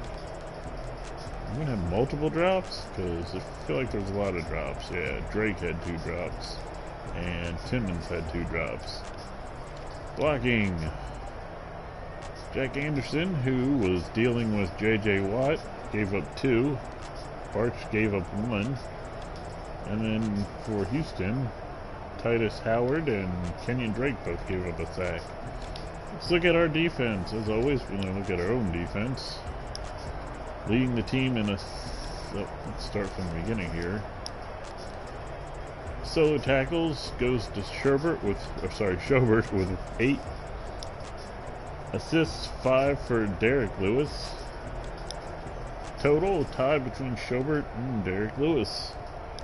I'm going to have multiple drops, because I feel like there's a lot of drops. Yeah, Drake had 2 drops, and Simmons had 2 drops. Blocking. Jack Anderson, who was dealing with J.J. Watt, gave up 2. Barch gave up 1. And then for Houston, Titus Howard and Kenyon Drake both gave up a sack. Let's look at our defense. As always, we're going to look at our own defense. Leading the team in a... let's start from the beginning here. Solo tackles goes to Schobert with 8. Assists 5 for Derek Lewis. Total tie between Schobert and Derek Lewis.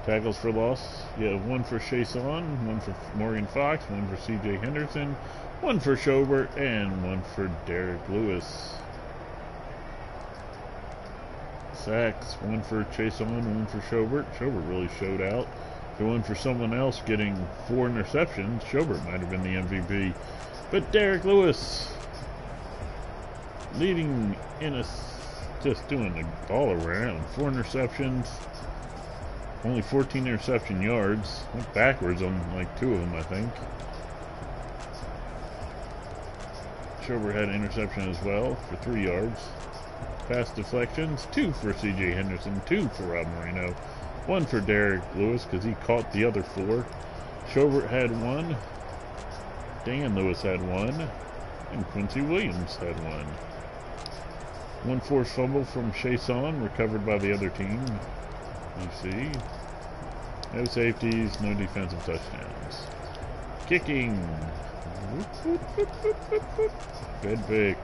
Tackles for loss, you have 1 for Chason, 1 for Morgan Fox, 1 for C.J. Henderson, 1 for Schobert, and 1 for Derek Lewis. Sacks, 1 for Chason, 1 for Schobert. Schobert really showed out. If it wasn't for someone else getting 4 interceptions, Schobert might have been the MVP. But Derek Lewis leading in just doing it all around. 4 interceptions. Only 14 interception yards. Went backwards on like 2 of them, I think. Schobert had an interception as well for 3 yards. Pass deflections, 2 for C.J. Henderson, 2 for Rob Moreno, 1 for Derek Lewis because he caught the other 4. Schobert had 1. Dan Lewis had 1. And Quincy Williams had 1. 1 forced fumble from Chason, recovered by the other team. You see, no safeties, no defensive touchdowns. Kicking. Good pick.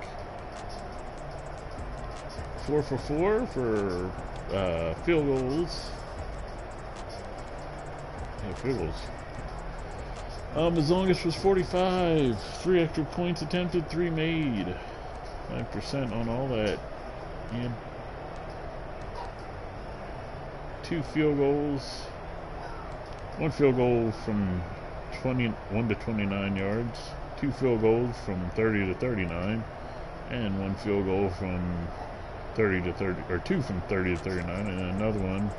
4 for 4 for field goals. Yeah, field goals. His longest was 45. 3 extra points attempted, 3 made. 5% on all that. And 2 field goals. 1 field goal from 21 to 29 yards. 2 field goals from 30 to 39. And 1 field goal from 30 to 30, or 2 from 30 to 39, and another one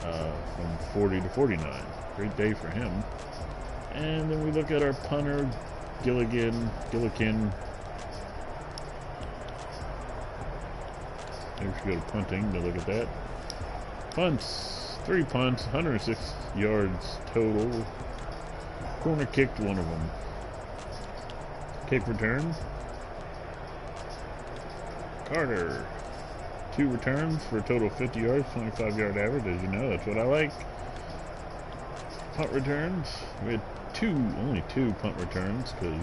from 40 to 49. Great day for him. And then we look at our punter, Gillikin. Maybe we should go to punting to look at that. Punts, 3 punts, 106 yards total. Corner kicked 1 of them. Kick returns. Carter, 2 returns for a total of 50 yards, 25-yard average. As you know, that's what I like. Punt returns. We had only two punt returns because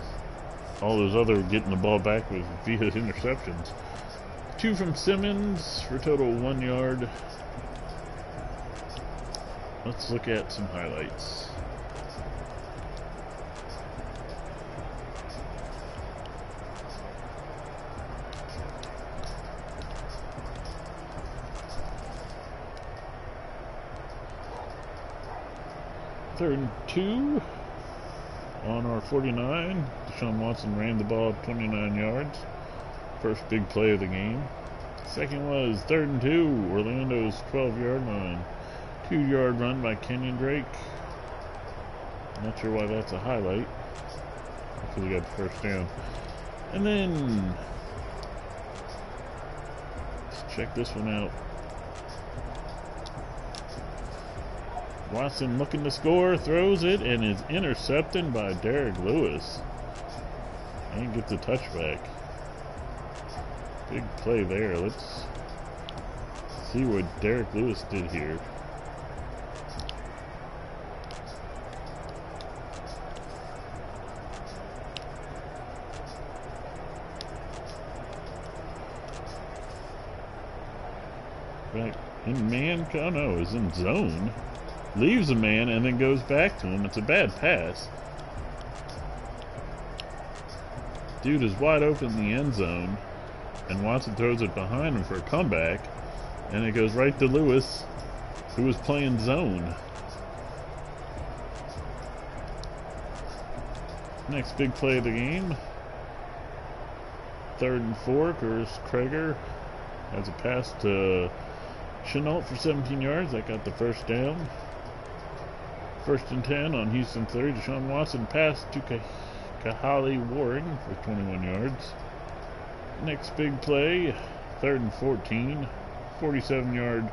all those other getting the ball back was via interceptions. 2 from Simmons for a total of 1 yard. Let's look at some highlights. Third and 2 on our 49. Deshaun Watson ran the ball 29 yards. First big play of the game. Second was 3rd and 2, Orlando's 12-yard line. 2-yard run by Kenyon Drake. Not sure why that's a highlight. Because he got the first down. And then let's check this one out. Watson looking to score, throws it, and is intercepted by Derek Lewis. And gets a touchback. Big play there. Let's see what Derek Lewis did here. Back in man, oh no, is in zone. Leaves a man and then goes back to him. It's a bad pass. Dude is wide open in the end zone, and Watson throws it behind him for a comeback, and it goes right to Lewis, who was playing zone. Next big play of the game. 3rd and 4, Curtis Krager has a pass to Chenault for 17 yards. That got the first down. 1st and 10 on Houston 30. Deshaun Watson pass to Kahali Waring for 21 yards. Next big play, 3rd and 14, 47-yard.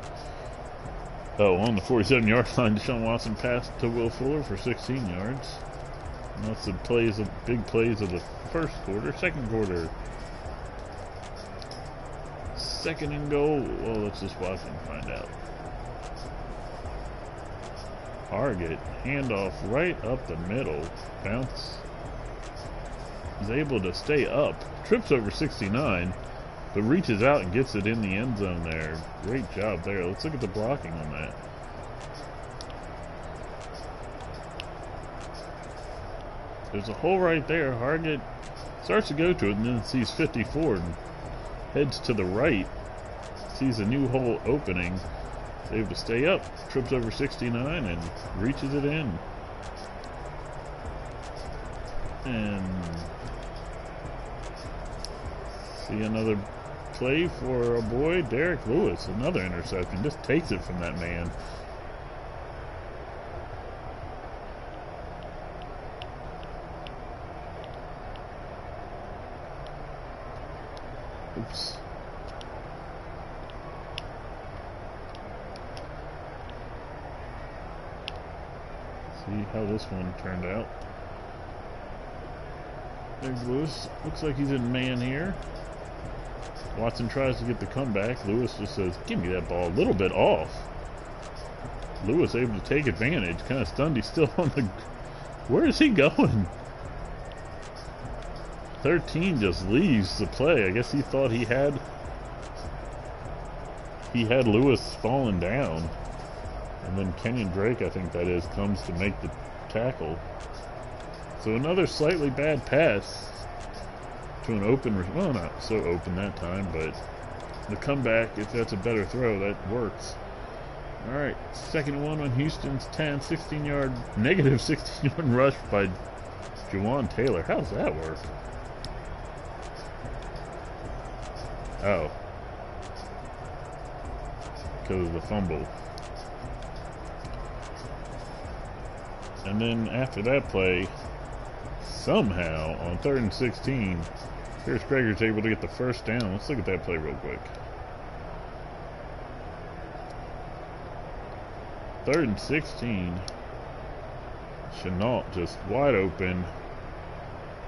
Oh, on the 47-yard line, Deshaun Watson passed to Will Fuller for 16 yards. And that's the big plays of the first quarter. Second quarter, 2nd and goal. Well, let's just watch and find out. Target, handoff right up the middle. Bounce. Is able to stay up. Trips over 69, but reaches out and gets it in the end zone there. Great job there. Let's look at the blocking on that. There's a hole right there. Hargett starts to go to it and then sees 54 and heads to the right. Sees a new hole opening. Is able to stay up. Trips over 69 and reaches it in. And see another play for our boy Derek Lewis. Another interception. Just takes it from that man. Oops. See how this one turned out. There's Lewis. Looks like he's in man here. Watson tries to get the comeback. Lewis just says, give me that ball. A little bit off. Lewis able to take advantage. Kind of stunned. He's still on the... Where is he going? 13 just leaves the play. I guess he thought he had Lewis falling down. And then Kenyon Drake, I think that is, comes to make the tackle. So another slightly bad pass to an open, well, not so open that time, but the comeback, if that's a better throw, that works. All right, 2nd and 1 on Houston's 10, negative 16-yard rush by Jawan Taylor. How does that work? Oh. Because of the fumble. And then after that play, somehow, on 3rd and 16, Pierce Gregor's able to get the first down. Let's look at that play real quick. 3rd and 16. Chenault just wide open.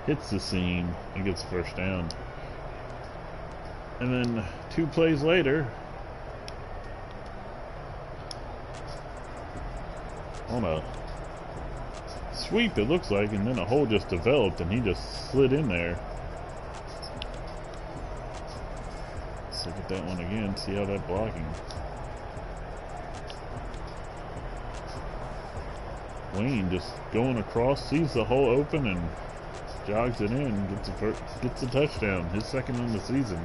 Hits the seam and gets the first down. And then 2 plays later, on a sweep it looks like, and then a hole just developed and he just slid in there. Let's look at that one again, see how that blocking. Wayne just going across, sees the hole open and jogs it in, gets a touchdown, his 2nd on the season.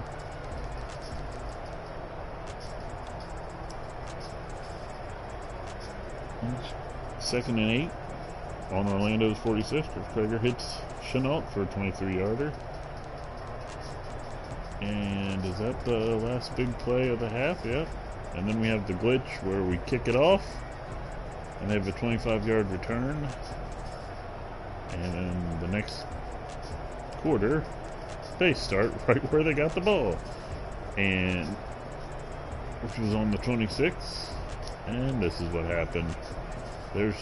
Second and 8 on Orlando's 46. Krager hits Chenault for a 23-yarder. And is that the last big play of the half? Yeah. And then we have the glitch where we kick it off. And they have a 25-yard return. And then the next quarter, they start right where they got the ball. And which was on the 26. And this is what happened. There's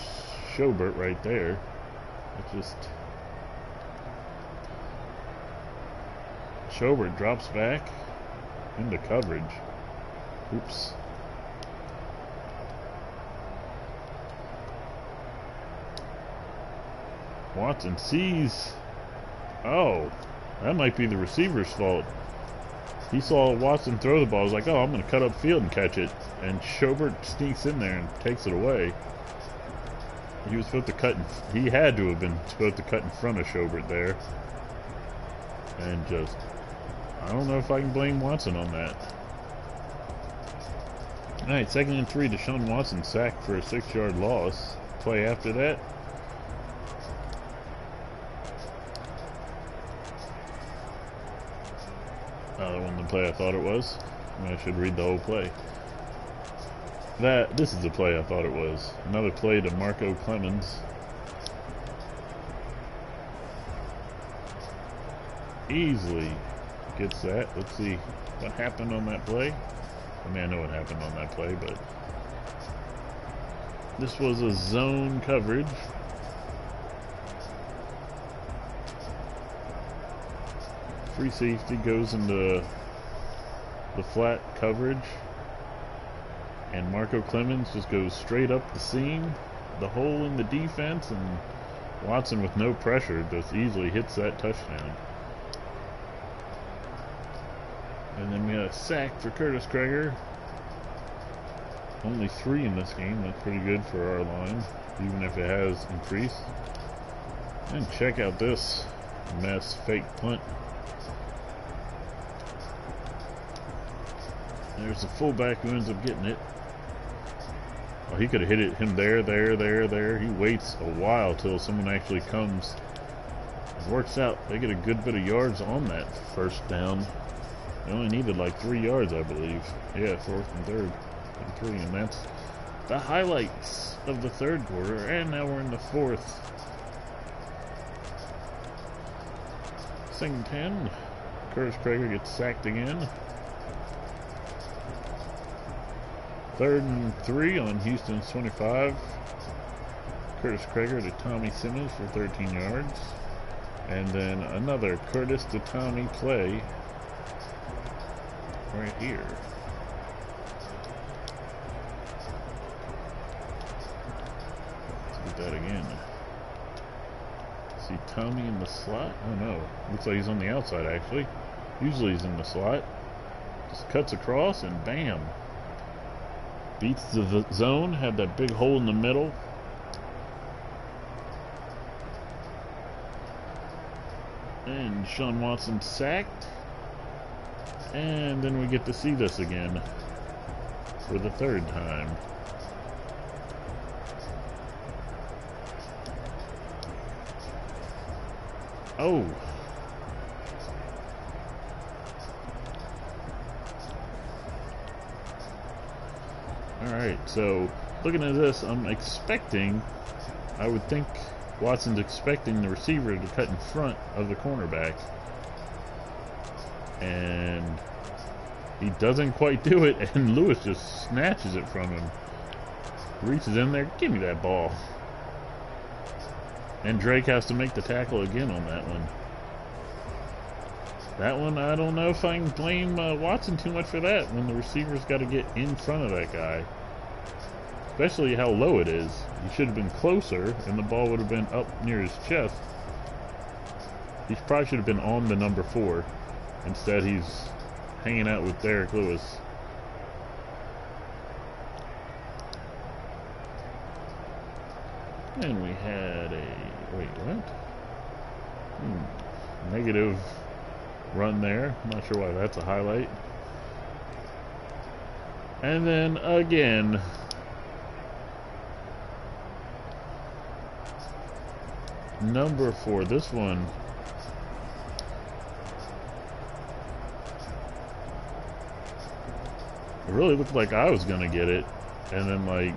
Schobert right there. It just... Schobert drops back into coverage. Oops. Watson sees... Oh, that might be the receiver's fault. He saw Watson throw the ball. He was like, oh, I'm going to cut up field and catch it. And Schobert sneaks in there and takes it away. He was supposed to cut, he had to have been supposed to cut in front of Schobert there. And just, I don't know if I can blame Watson on that. Alright, 2nd and 3, Deshaun Watson sacked for a 6-yard loss. Play after that. That wasn't the play I thought it was. I should read the whole play. This is the play I thought it was. Another play to Marco Clemens. easily gets that. Let's see what happened on that play. I mean, I know what happened on that play, but this was a zone coverage. Free safety goes into the flat coverage, and Marco Clemens just goes straight up the seam, the hole in the defense, and Watson with no pressure just easily hits that touchdown. And then we got a sack for Curtis Kreger. Only 3 in this game. That's pretty good for our line, even if it has increased. And check out this mess, fake punt. There's the fullback who ends up getting it. Oh, he could have hit it him there. He waits a while till someone actually comes. It works out. They get a good bit of yards on that first down. They only needed like 3 yards, I believe. Yeah, 4th and 3rd and 3, and that's the highlights of the 3rd quarter. And now we're in the 4th. 2nd and 10. Curtis Kreger gets sacked again. 3rd and 3 on Houston's 25. Curtis Kreger to Tommy Simmons for 13 yards. And then another Curtis to Tommy play right here. Let's get that again. See Tommy in the slot? Oh no. Looks like he's on the outside actually. Usually he's in the slot. Just cuts across and bam. Beats the zone, had that big hole in the middle. And Sean Watson sacked. And then we get to see this again for the 3rd time. Oh. Alright, so looking at this, I'm expecting, I would think Watson's expecting the receiver to cut in front of the cornerback. And he doesn't quite do it, and Lewis just snatches it from him. Reaches in there, give me that ball. And Drake has to make the tackle again on that one. That one, I don't know if I can blame Watson too much for that when the receiver's got to get in front of that guy. Especially how low it is. He should have been closer, and the ball would have been up near his chest. He probably should have been on the number 4. Instead, he's hanging out with Derek Lewis. And we had a... wait, what? Negative run there. I'm not sure why that's a highlight. And then again... number 4. This one... it really looked like I was gonna get it, and then like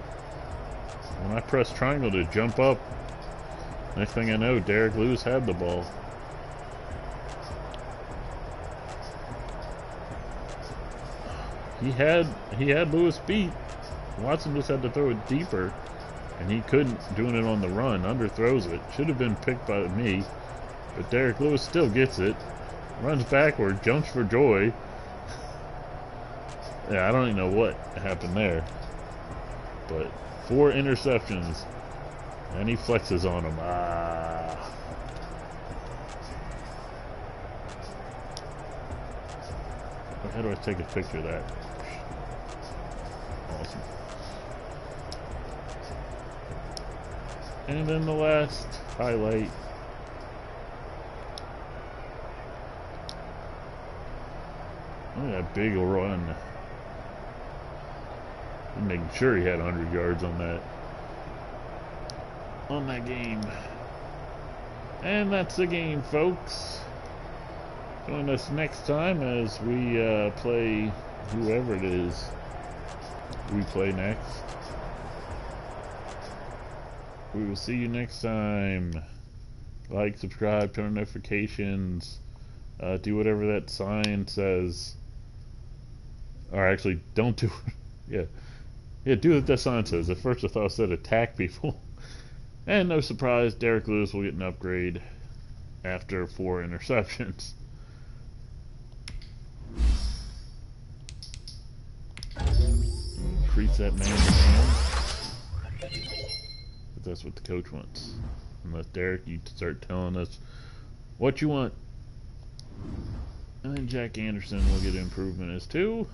when I pressed triangle to jump up, next thing I know, Derek Lewis had the ball. He had Lewis beat. Watson just had to throw it deeper, and he couldn't, doing it on the run. Underthrows it. Should have been picked by me, but Derek Lewis still gets it. Runs backward, jumps for joy. Yeah, I don't even know what happened there. But 4 interceptions. And he flexes on them. Ah. How do I take a picture of that? Awesome. And then the last highlight. Look at that big run. Making sure he had 100 yards on that game. And that's the game, folks. Join us next time as we play whoever it is we play next. We will see you next time. Like, subscribe, turn on notifications. Do whatever that sign says. Or actually, don't do it. Yeah. Yeah, do what that sign says. At first I thought it said attack people. And no surprise, Derek Lewis will get an upgrade after 4 interceptions. Increase that man-to-man. But that's what the coach wants. Unless, Derek, you start telling us what you want. And then Jack Anderson will get improvement as 2.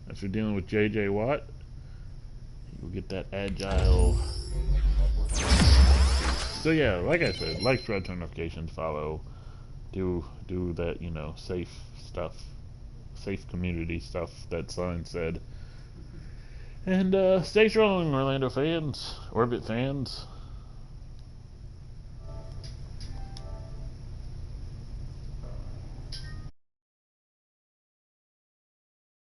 As we're dealing with J.J. Watt, he will get that agile. So yeah, like I said, like, subscribe, turn notifications, follow, do that, you know, safe stuff, safe community stuff that sign said. And stay strong, Orlando fans, Orbit fans.